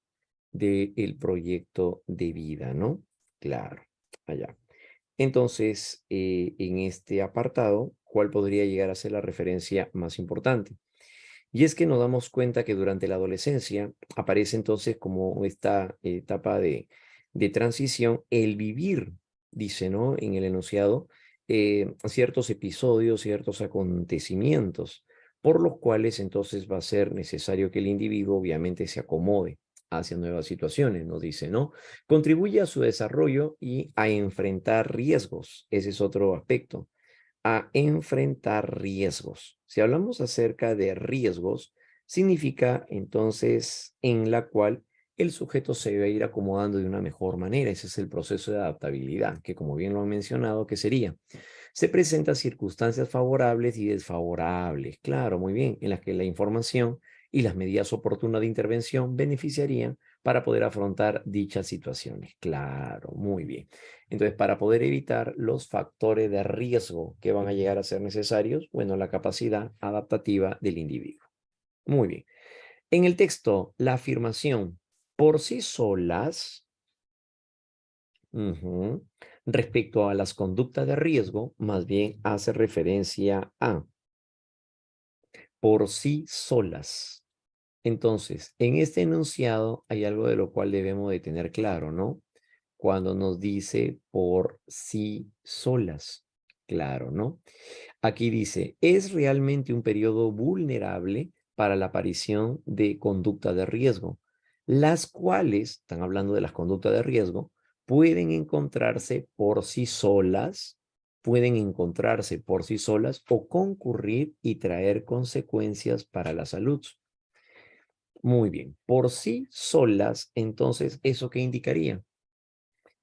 de vida, ¿no? Claro, allá. Entonces, en este apartado, ¿cuál podría llegar a ser la referencia más importante? Y es que nos damos cuenta que durante la adolescencia aparece entonces como esta etapa de transición, el vivir, dice, ¿no? En el enunciado, ciertos episodios, ciertos acontecimientos, por los cuales entonces va a ser necesario que el individuo obviamente se acomode hacia nuevas situaciones, nos dice, ¿no? Contribuye a su desarrollo y a enfrentar riesgos. Ese es otro aspecto, a enfrentar riesgos. Si hablamos acerca de riesgos, significa entonces en la cual el sujeto se va a ir acomodando de una mejor manera. Ese es el proceso de adaptabilidad, que como bien lo han mencionado, ¿qué sería? Se presentan circunstancias favorables y desfavorables, claro, muy bien, en las que la información y las medidas oportunas de intervención beneficiarían para poder afrontar dichas situaciones. Claro, muy bien. Entonces, para poder evitar los factores de riesgo que van a llegar a ser necesarios, bueno, la capacidad adaptativa del individuo. Muy bien. En el texto, la afirmación por sí solas, ujú, respecto a las conductas de riesgo, más bien hace referencia a por sí solas. Entonces, en este enunciado hay algo de lo cual debemos de tener claro, ¿no? Cuando nos dice por sí solas, claro, ¿no? Aquí dice, es realmente un periodo vulnerable para la aparición de conducta de riesgo, las cuales, están hablando de las conductas de riesgo, pueden encontrarse por sí solas, pueden encontrarse por sí solas o concurrir y traer consecuencias para la salud. Muy bien, por sí solas, entonces, ¿eso qué indicaría?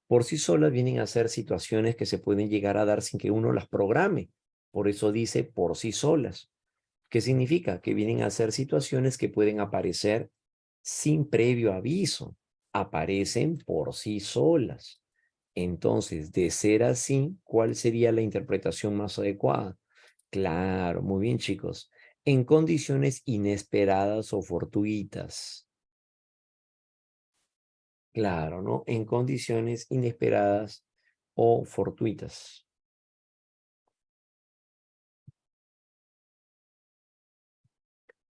Por sí solas vienen a ser situaciones que se pueden llegar a dar sin que uno las programe. Por eso dice por sí solas. ¿Qué significa? Que vienen a ser situaciones que pueden aparecer sin previo aviso. Aparecen por sí solas. Entonces, de ser así, ¿cuál sería la interpretación más adecuada? Claro, muy bien, chicos. En condiciones inesperadas o fortuitas. Claro, ¿no? En condiciones inesperadas o fortuitas.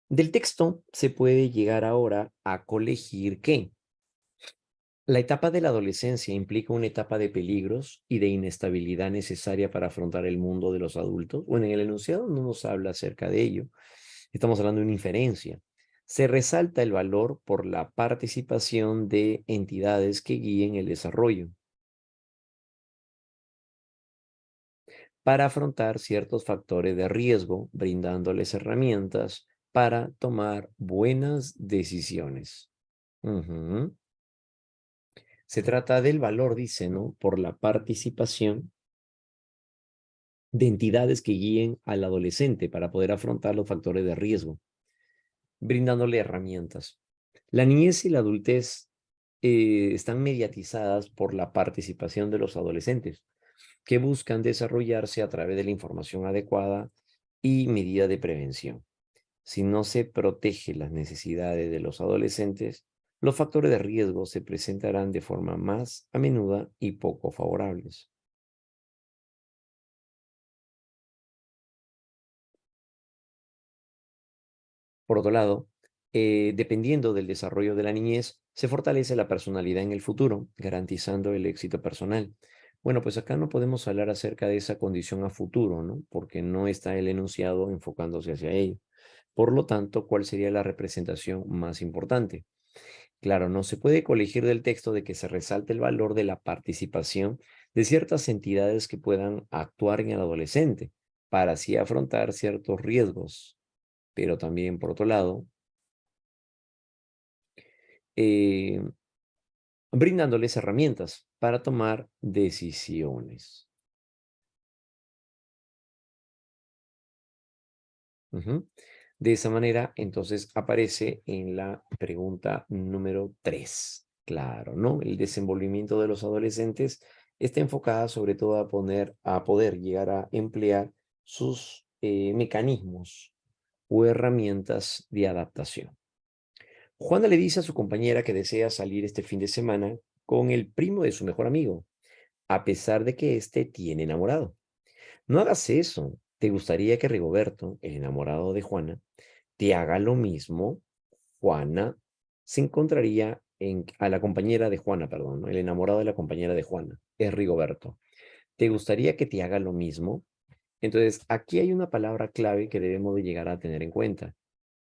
Del texto se puede llegar ahora a colegir que la etapa de la adolescencia implica una etapa de peligros y de inestabilidad necesaria para afrontar el mundo de los adultos. Bueno, en el enunciado no nos habla acerca de ello. Estamos hablando de una inferencia. Se resalta el valor por la participación de entidades que guíen el desarrollo para afrontar ciertos factores de riesgo, brindándoles herramientas para tomar buenas decisiones. Ujú. Se trata del valor, dice, ¿no? Por la participación de entidades que guíen al adolescente para poder afrontar los factores de riesgo. brindándole herramientas. La niñez y la adultez están mediatizadas por la participación de los adolescentes, que buscan desarrollarse a través de la información adecuada y medida de prevención. Si no se protege las necesidades de los adolescentes, los factores de riesgo se presentarán de forma más a menuda y poco favorables. Por otro lado, dependiendo del desarrollo de la niñez, se fortalece la personalidad en el futuro, garantizando el éxito personal. Bueno, pues acá no podemos hablar acerca de esa condición a futuro, ¿no? Porque no está el enunciado enfocándose hacia ello. Por lo tanto, ¿cuál sería la representación más importante? Claro, no se puede colegir del texto de que se resalte el valor de la participación de ciertas entidades que puedan actuar en el adolescente para así afrontar ciertos riesgos, pero también, por otro lado, eh, brindándoles herramientas para tomar decisiones. Ujú. De esa manera, entonces aparece en la pregunta número 3. Claro, ¿no? El desenvolvimiento de los adolescentes está enfocada sobre todo a poder llegar a emplear sus mecanismos o herramientas de adaptación. Juana le dice a su compañera que desea salir este fin de semana con el primo de su mejor amigo, a pesar de que éste tiene enamorado. No hagas eso. ¿Te gustaría que Rigoberto, el enamorado de Juana, te haga lo mismo? Juana se encontraría a la compañera de Juana, perdón, ¿no? El enamorado de la compañera de Juana, es Rigoberto. ¿Te gustaría que te haga lo mismo? Entonces, aquí hay una palabra clave que debemos de llegar a tener en cuenta,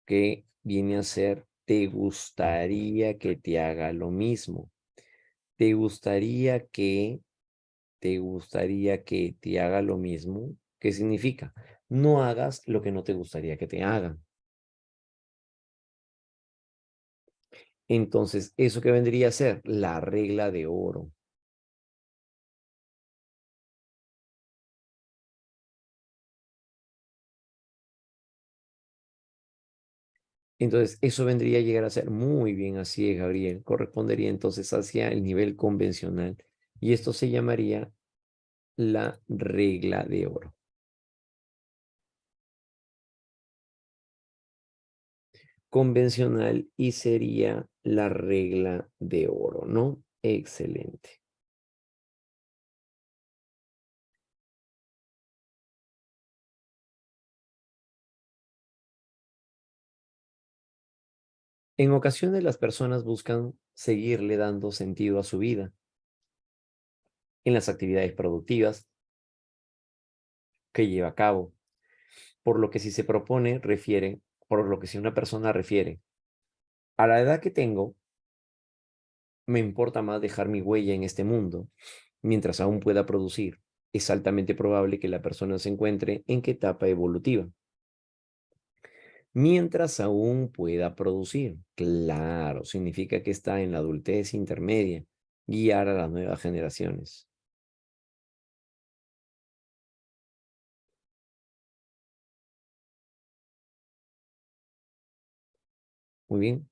que viene a ser, ¿te gustaría que te haga lo mismo? ¿Te gustaría que ¿Te gustaría que te haga lo mismo? ¿Qué significa? No hagas lo que no te gustaría que te hagan. Entonces, ¿eso qué vendría a ser? La regla de oro. Entonces, eso vendría a llegar a ser muy bien así, Gabriel. Correspondería entonces hacia el nivel convencional. Y esto se llamaría la regla de oro. Convencional y sería la regla de oro, ¿no? Excelente. En ocasiones las personas buscan seguirle dando sentido a su vida en las actividades productivas que lleva a cabo, por lo que si se propone, refiere, por lo que si una persona refiere, a la edad que tengo, me importa más dejar mi huella en este mundo, mientras aún pueda producir. Es altamente probable que la persona se encuentre en qué etapa evolutiva. Mientras aún pueda producir. Claro, significa que está en la adultez intermedia, guiar a las nuevas generaciones. Muy bien.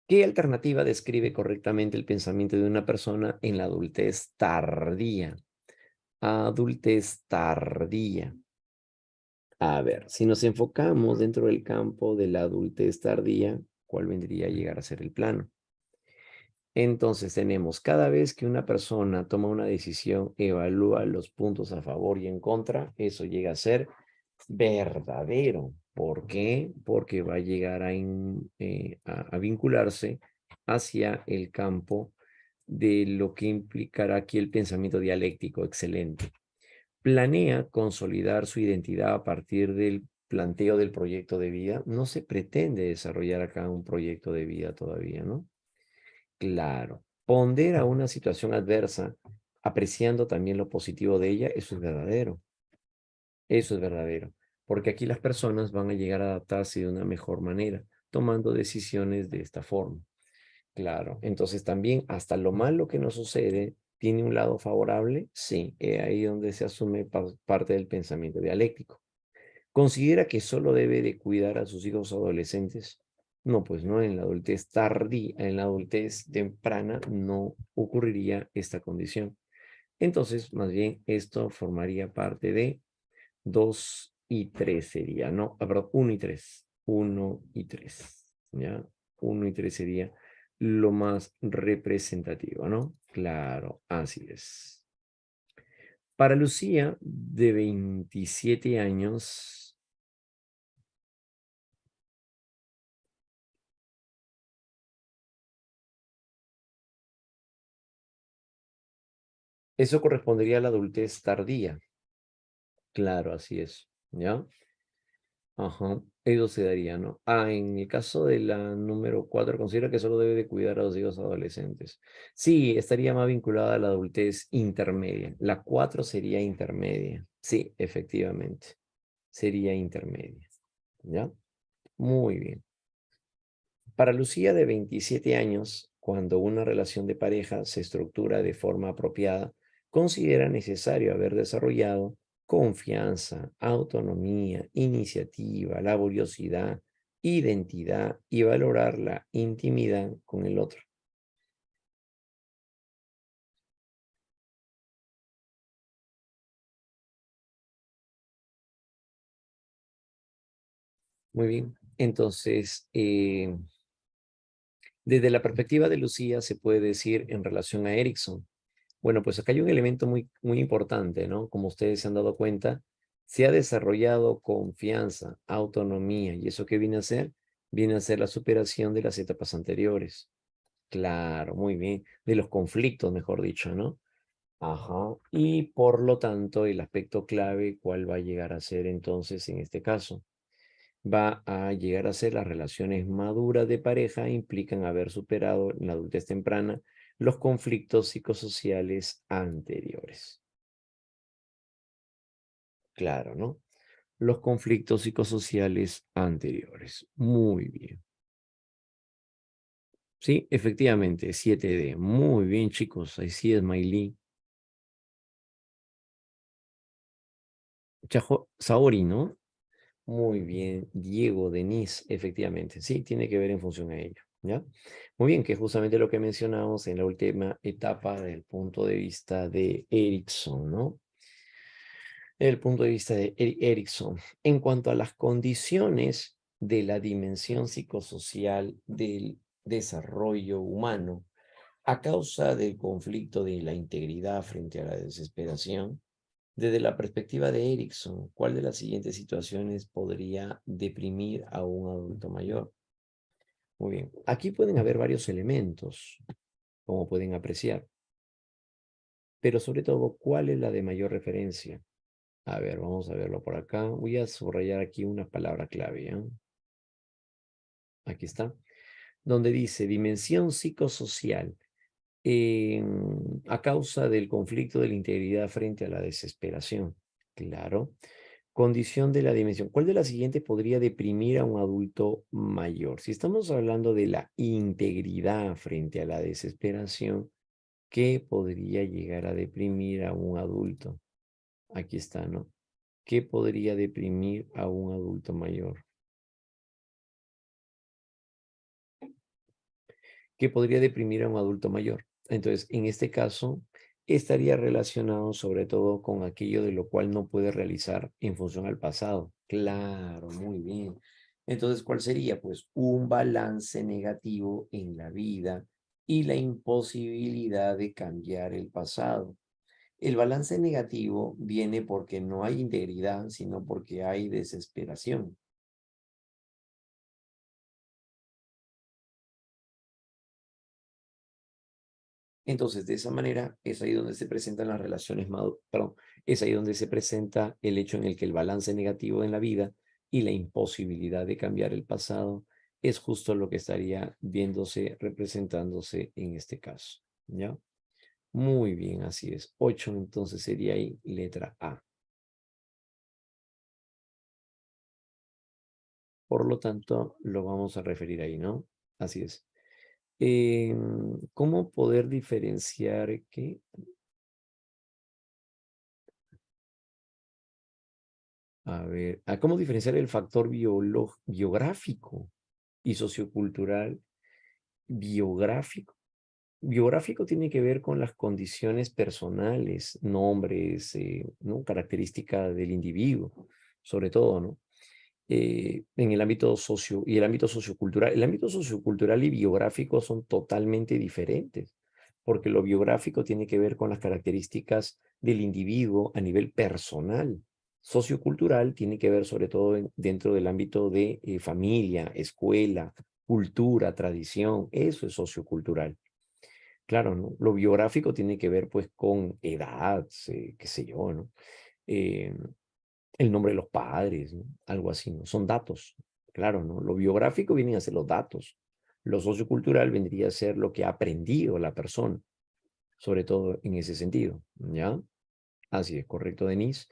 ¿Qué alternativa describe correctamente el pensamiento de una persona en la adultez tardía? Adultez tardía. A ver, si nos enfocamos dentro del campo de la adultez tardía, ¿cuál vendría a llegar a ser el plano? Entonces tenemos, cada vez que una persona toma una decisión, evalúa los puntos a favor y en contra, eso llega a ser verdadero. ¿Por qué? Porque va a llegar a vincularse hacia el campo de lo que implicará aquí el pensamiento dialéctico. Excelente. Planea consolidar su identidad a partir del planteo del proyecto de vida. No se pretende desarrollar acá un proyecto de vida todavía, ¿no? Claro. Pondera una situación adversa, apreciando también lo positivo de ella, eso es verdadero. Eso es verdadero. Porque aquí las personas van a llegar a adaptarse de una mejor manera, tomando decisiones de esta forma. Claro. Entonces también hasta lo malo que nos sucede tiene un lado favorable. Sí, ahí donde se asume parte del pensamiento dialéctico. ¿Considera que solo debe de cuidar a sus hijos adolescentes? No, pues no, en la adultez tardía, en la adultez temprana no ocurriría esta condición. Entonces, más bien, esto formaría parte de 2 y 3 sería, ¿no? Perdón, 1 y 3. 1 y 3, ¿ya? 1 y 3 sería lo más representativo, ¿no? Claro, así es. Para Lucía, de 27 años, eso correspondería a la adultez tardía. Claro, así es, ¿ya? Ajá, eso se daría, ¿no? En el caso de la número 4, considera que solo debe de cuidar a los hijos adolescentes. Sí, estaría más vinculada a la adultez intermedia. La 4 sería intermedia. Sí, efectivamente, sería intermedia, ¿ya? Muy bien. Para Lucía, de 27 años, cuando una relación de pareja se estructura de forma apropiada, considera necesario haber desarrollado confianza, autonomía, iniciativa, laboriosidad, identidad y valorar la intimidad con el otro. Muy bien. Entonces, desde la perspectiva de Lucía, se puede decir en relación a Erickson. Bueno, pues acá hay un elemento muy, muy importante, ¿no? Como ustedes se han dado cuenta, se ha desarrollado confianza, autonomía, y eso qué viene a ser, viene a ser la superación de las etapas anteriores. Claro, muy bien, de los conflictos, mejor dicho, ¿no? Ajá. Y por lo tanto, el aspecto clave, ¿cuál va a llegar a ser entonces en este caso? Va a llegar a ser las relaciones maduras de pareja implican haber superado en la adultez temprana los conflictos psicosociales anteriores. Claro, ¿no? Los conflictos psicosociales anteriores. Muy bien. Sí, efectivamente, 7D. Muy bien, chicos. Así es, Maylin. Saori, ¿no? Muy bien, Diego, Denise, efectivamente, sí, tiene que ver en función a ello, ¿ya? Muy bien, que es justamente lo que mencionamos en la última etapa del punto de vista de Erickson, ¿no? El punto de vista de Erickson. En cuanto a las condiciones de la dimensión psicosocial del desarrollo humano, a causa del conflicto de la integridad frente a la desesperación, desde la perspectiva de Erickson, ¿cuál de las siguientes situaciones podría deprimir a un adulto mayor? Muy bien, aquí pueden haber varios elementos, como pueden apreciar, pero sobre todo, ¿cuál es la de mayor referencia? A ver, vamos a verlo por acá. Voy a subrayar aquí una palabra clave, ¿ya? Aquí está, donde dice dimensión psicosocial a causa del conflicto de la integridad frente a la desesperación. Claro. Condición de la dimensión. ¿Cuál de las siguientes podría deprimir a un adulto mayor? Si estamos hablando de la integridad frente a la desesperación, ¿qué podría llegar a deprimir a un adulto? Aquí está, ¿no? ¿Qué podría deprimir a un adulto mayor? ¿Qué podría deprimir a un adulto mayor? Entonces, en este caso, estaría relacionado sobre todo con aquello de lo cual no puede realizar en función al pasado. Claro, muy bien. Entonces, ¿cuál sería? Pues un balance negativo en la vida y la imposibilidad de cambiar el pasado. El balance negativo viene porque no hay integridad, sino porque hay desesperación. Entonces, de esa manera, es ahí donde se presentan las relaciones, perdón, es ahí donde se presenta el hecho en el que el balance negativo en la vida y la imposibilidad de cambiar el pasado es justo lo que estaría viéndose, representándose en este caso, ¿ya? Muy bien, así es. 8 entonces sería ahí letra A. Por lo tanto, lo vamos a referir ahí, ¿no? Así es. ¿Cómo poder diferenciar qué? A ver, ¿cómo diferenciar el factor biográfico y sociocultural? Biográfico. Biográfico tiene que ver con las condiciones personales, nombres, ¿no? Características del individuo, sobre todo, ¿no? En el ámbito y el ámbito sociocultural. El ámbito sociocultural y biográfico son totalmente diferentes, porque lo biográfico tiene que ver con las características del individuo a nivel personal. Sociocultural tiene que ver sobre todo dentro del ámbito de familia, escuela, cultura, tradición. Eso es sociocultural. Claro, ¿no? Lo biográfico tiene que ver pues con edad, qué sé yo, ¿no? Eh, el nombre de los padres, ¿no? Algo así, ¿no? Son datos, claro, ¿no? Lo biográfico vienen a ser los datos. Lo sociocultural vendría a ser lo que ha aprendido la persona, sobre todo en ese sentido, ¿ya? Así es, correcto, Denise.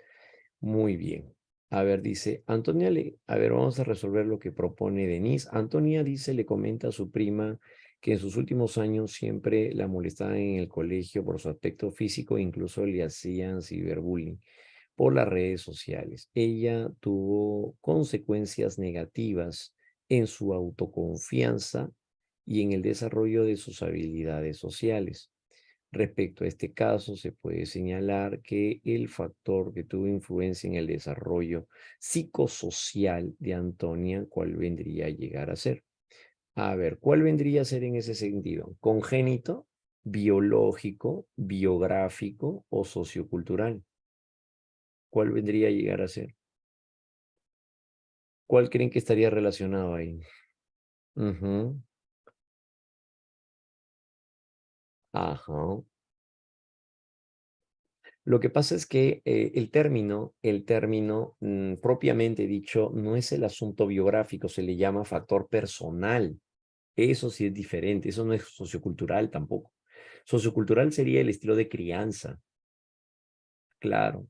Muy bien. A ver, dice Antonia, a ver, vamos a resolver lo que propone Denise. Antonia dice, le comenta a su prima que en sus últimos años siempre la molestaban en el colegio por su aspecto físico, incluso le hacían ciberbullying por las redes sociales. Ella tuvo consecuencias negativas en su autoconfianza y en el desarrollo de sus habilidades sociales. Respecto a este caso, se puede señalar que el factor que tuvo influencia en el desarrollo psicosocial de Antonia, ¿cuál vendría a llegar a ser? A ver, ¿cuál vendría a ser en ese sentido? ¿Congénito, biológico, biográfico o sociocultural? ¿Cuál vendría a llegar a ser? ¿Cuál creen que estaría relacionado ahí? Ujú. Ajá. Lo que pasa es que el término propiamente dicho no es el asunto biográfico, se le llama factor personal. Eso sí es diferente, eso no es sociocultural tampoco. Sociocultural sería el estilo de crianza, claro.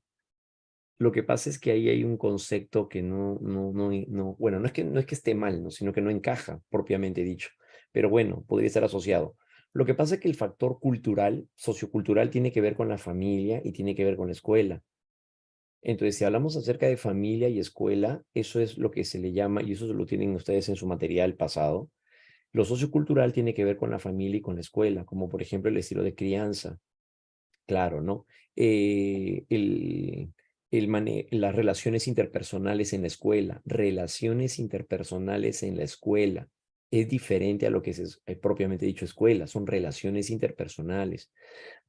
Lo que pasa es que ahí hay un concepto que bueno, no es que esté mal, ¿no? Sino que no encaja, propiamente dicho. Pero bueno, podría estar asociado. Lo que pasa es que el factor cultural, sociocultural, tiene que ver con la familia y tiene que ver con la escuela. Entonces, si hablamos acerca de familia y escuela, eso es lo que se le llama, y eso lo tienen ustedes en su material pasado. Lo sociocultural tiene que ver con la familia y con la escuela, como por ejemplo el estilo de crianza. Claro, ¿no? Las relaciones interpersonales en la escuela, relaciones interpersonales en la escuela, es diferente a lo que es propiamente dicho escuela, son relaciones interpersonales.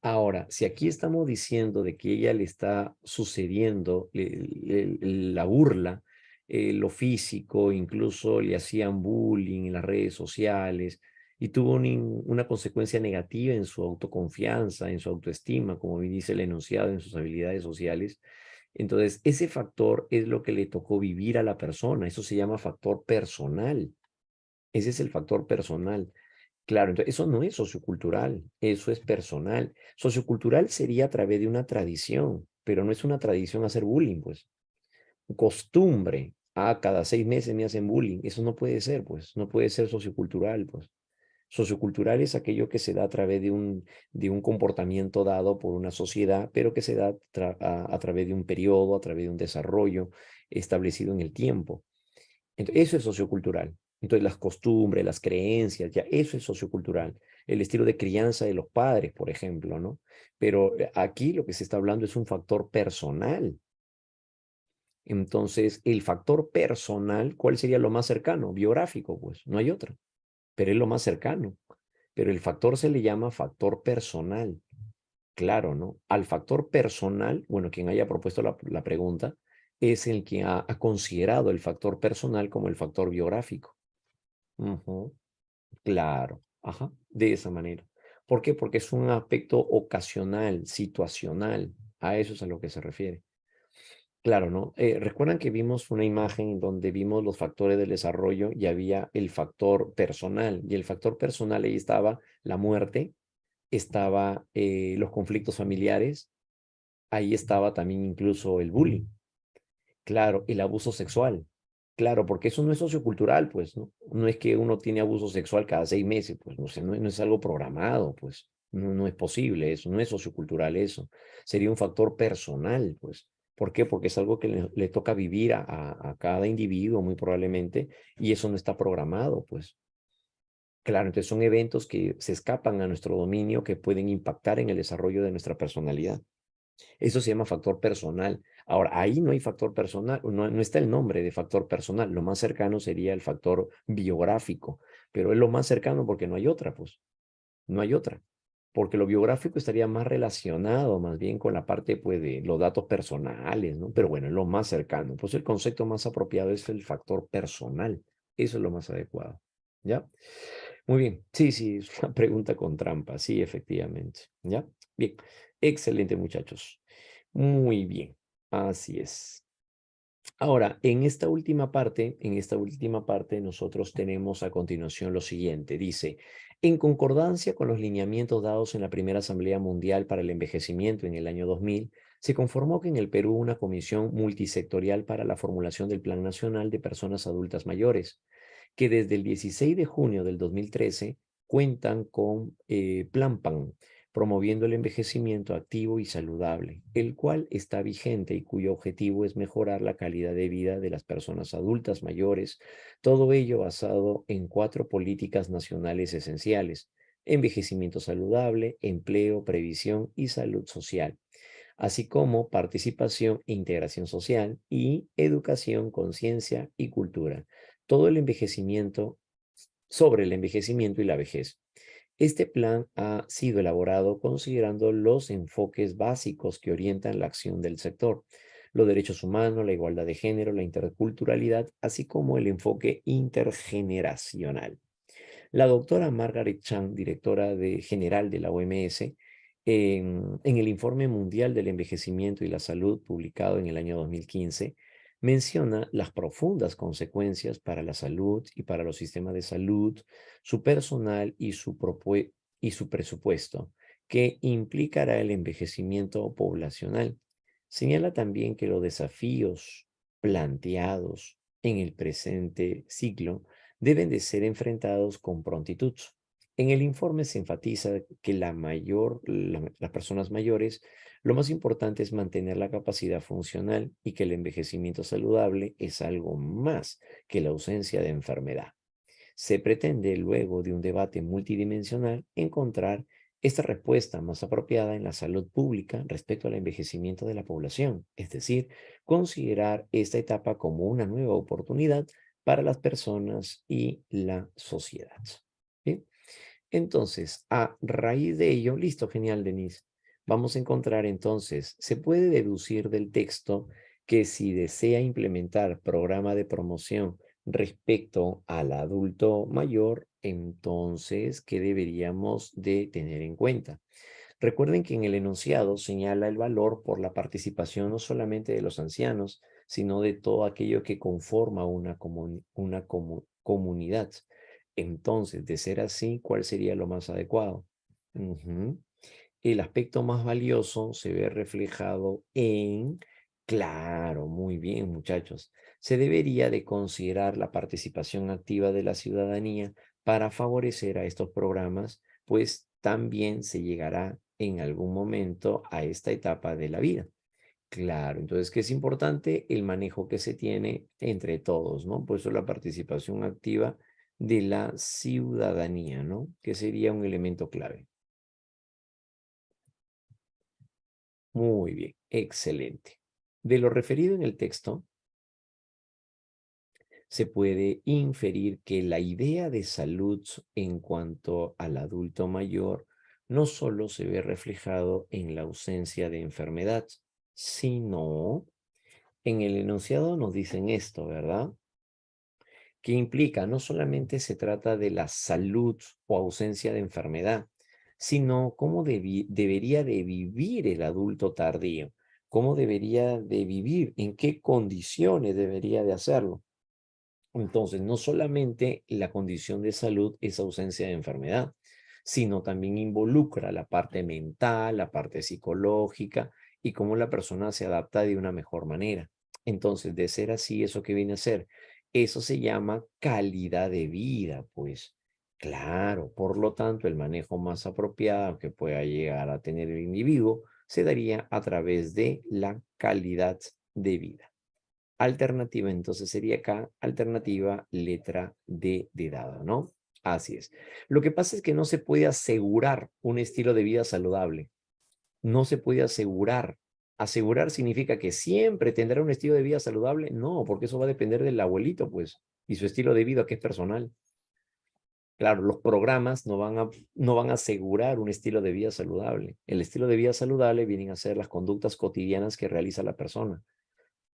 Ahora, si aquí estamos diciendo de que ella le está sucediendo la burla, lo físico, incluso le hacían bullying en las redes sociales y tuvo una consecuencia negativa en su autoconfianza, en su autoestima, como bien dice el enunciado, en sus habilidades sociales. Entonces, ese factor es lo que le tocó vivir a la persona. Eso se llama factor personal. Ese es el factor personal. Claro, entonces eso no es sociocultural, eso es personal. Sociocultural sería a través de una tradición, pero no es una tradición hacer bullying, pues. Costumbre, cada 6 meses me hacen bullying, eso no puede ser, pues, no puede ser sociocultural, pues. Sociocultural es aquello que se da a través de un comportamiento dado por una sociedad, pero que se da a través de un periodo, a través de un desarrollo establecido en el tiempo. Entonces, eso es sociocultural. Entonces, las costumbres, las creencias, ya eso es sociocultural. El estilo de crianza de los padres, por ejemplo, ¿no? Pero aquí lo que se está hablando es un factor personal. Entonces, el factor personal, ¿cuál sería lo más cercano? Biográfico, pues, no hay otra, pero es lo más cercano. Pero el factor se le llama factor personal. Claro, ¿no? Al factor personal, bueno, quien haya propuesto la pregunta, es el que ha considerado el factor personal como el factor biográfico. Ujú, claro, ajá, de esa manera. ¿Por qué? Porque es un aspecto ocasional, situacional. A eso es a lo que se refiere. Claro, ¿no? ¿Recuerdan que vimos una imagen donde vimos los factores del desarrollo y había el factor personal? Y el factor personal ahí estaba la muerte, estaba los conflictos familiares, ahí estaba también incluso el bullying. Claro, el abuso sexual. Claro, porque eso no es sociocultural, pues, ¿no? No es que uno tiene abuso sexual cada 6 meses, pues, no sé, no es algo programado, pues, no es posible eso, no es sociocultural eso. Sería un factor personal, pues. ¿Por qué? Porque es algo que le toca vivir a cada individuo muy probablemente y eso no está programado, pues. Claro, entonces son eventos que se escapan a nuestro dominio que pueden impactar en el desarrollo de nuestra personalidad. Eso se llama factor personal. Ahora, ahí no hay factor personal, no está el nombre de factor personal. Lo más cercano sería el factor biográfico, pero es lo más cercano porque no hay otra, pues, no hay otra. Porque lo biográfico estaría más relacionado más bien con la parte, pues, de los datos personales, ¿no? Pero bueno, es lo más cercano. Pues el concepto más apropiado es el factor personal. Eso es lo más adecuado, ¿ya? Muy bien. Sí, sí, es una pregunta con trampa. Sí, efectivamente, ¿ya? Bien. Excelente, muchachos. Muy bien. Así es. Ahora, en esta última parte, nosotros tenemos a continuación lo siguiente. Dice, en concordancia con los lineamientos dados en la primera Asamblea Mundial para el Envejecimiento en el año 2000, se conformó que en el Perú una comisión multisectorial para la formulación del Plan Nacional de Personas Adultas Mayores, que desde el 16 de junio del 2013 cuentan con Plan PAN, promoviendo el envejecimiento activo y saludable, el cual está vigente y cuyo objetivo es mejorar la calidad de vida de las personas adultas mayores, todo ello basado en 4 políticas nacionales esenciales: envejecimiento saludable, empleo, previsión y salud social, así como participación e integración social y educación, conciencia y cultura. Todo el envejecimiento, sobre el envejecimiento y la vejez. Este plan ha sido elaborado considerando los enfoques básicos que orientan la acción del sector: los derechos humanos, la igualdad de género, la interculturalidad, así como el enfoque intergeneracional. La doctora Margaret Chan, general de la OMS, en el Informe Mundial del Envejecimiento y la Salud, publicado en el año 2015, menciona las profundas consecuencias para la salud y para los sistemas de salud, su personal y su presupuesto, que implicará el envejecimiento poblacional. Señala también que los desafíos planteados en el presente siglo deben de ser enfrentados con prontitud. En el informe se enfatiza que las personas mayores, lo más importante es mantener la capacidad funcional y que el envejecimiento saludable es algo más que la ausencia de enfermedad. Se pretende, luego de un debate multidimensional, encontrar esta respuesta más apropiada en la salud pública respecto al envejecimiento de la población, es decir, considerar esta etapa como una nueva oportunidad para las personas y la sociedad. ¿Bien? Entonces, a raíz de ello, listo, genial, Denise. Vamos a encontrar entonces, se puede deducir del texto que si desea implementar programa de promoción respecto al adulto mayor, entonces, ¿qué deberíamos de tener en cuenta? Recuerden que en el enunciado señala el valor por la participación no solamente de los ancianos, sino de todo aquello que conforma una comunidad. Entonces, de ser así, ¿cuál sería lo más adecuado? Ujú. El aspecto más valioso se ve reflejado en, claro, muy bien, muchachos, se debería de considerar la participación activa de la ciudadanía para favorecer a estos programas, pues también se llegará en algún momento a esta etapa de la vida. Claro, entonces, ¿qué es importante? El manejo que se tiene entre todos, ¿no? Por eso la participación activa de la ciudadanía, ¿no? Que sería un elemento clave. Muy bien, excelente. De lo referido en el texto, se puede inferir que la idea de salud en cuanto al adulto mayor no solo se ve reflejado en la ausencia de enfermedad, sino en el enunciado nos dicen esto, ¿verdad? Que implica no solamente se trata de la salud o ausencia de enfermedad, sino cómo debería de vivir el adulto tardío, cómo debería de vivir, en qué condiciones debería de hacerlo. Entonces, no solamente la condición de salud es ausencia de enfermedad, sino también involucra la parte mental, la parte psicológica y cómo la persona se adapta de una mejor manera. Entonces, de ser así, ¿eso qué viene a ser? Eso se llama calidad de vida, pues. Claro, por lo tanto, el manejo más apropiado que pueda llegar a tener el individuo se daría a través de la calidad de vida. Alternativa, entonces sería acá, alternativa, letra D de dado, ¿no? Así es. Lo que pasa es que no se puede asegurar un estilo de vida saludable. No se puede asegurar. Asegurar significa que siempre tendrá un estilo de vida saludable. No, porque eso va a depender del abuelito, pues, y su estilo de vida que es personal. Claro, los programas no van a asegurar un estilo de vida saludable. El estilo de vida saludable vienen a ser las conductas cotidianas que realiza la persona.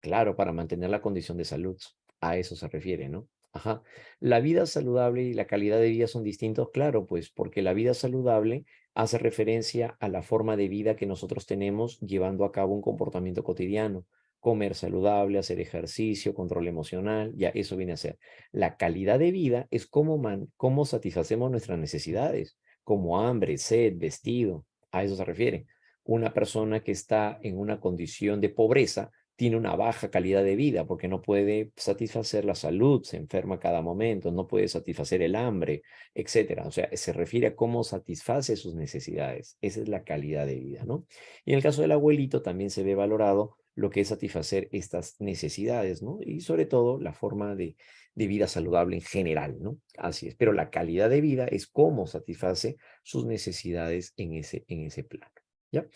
Claro, para mantener la condición de salud. A eso se refiere, ¿no? Ajá. La vida saludable y la calidad de vida son distintos, claro, pues porque la vida saludable hace referencia a la forma de vida que nosotros tenemos llevando a cabo un comportamiento cotidiano. Comer saludable, hacer ejercicio, control emocional, ya eso viene a ser. La calidad de vida es cómo satisfacemos nuestras necesidades, como hambre, sed, vestido. A eso se refiere. Una persona que está en una condición de pobreza tiene una baja calidad de vida porque no puede satisfacer la salud, se enferma a cada momento, no puede satisfacer el hambre, etcétera. O sea, se refiere a cómo satisface sus necesidades. Esa es la calidad de vida, ¿no? Y en el caso del abuelito también se ve valorado lo que es satisfacer estas necesidades, ¿no? Y sobre todo la forma de vida saludable en general, ¿no? Así es. Pero la calidad de vida es cómo satisface sus necesidades en ese plano, ¿ya?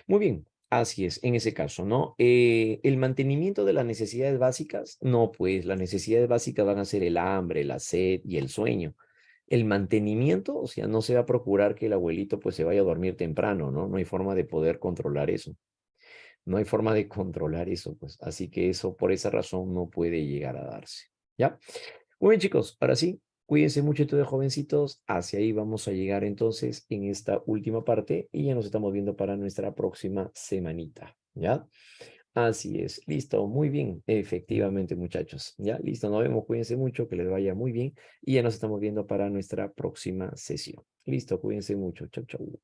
Muy bien. Así es, en ese caso, ¿no? El mantenimiento de las necesidades básicas, no, pues las necesidades básicas van a ser el hambre, la sed y el sueño. El mantenimiento, o sea, no se va a procurar que el abuelito pues se vaya a dormir temprano, ¿no? No hay forma de poder controlar eso. No hay forma de controlar eso, pues. Así que eso, por esa razón, no puede llegar a darse. ¿Ya? Muy bien, chicos. Ahora sí, cuídense mucho de jovencitos. Hacia ahí vamos a llegar entonces en esta última parte y ya nos estamos viendo para nuestra próxima semanita. ¿Ya? Así es. Listo. Muy bien. Efectivamente, muchachos. Ya, listo. Nos vemos. Cuídense mucho. Que les vaya muy bien. Y ya nos estamos viendo para nuestra próxima sesión. Listo. Cuídense mucho. Chau, chau.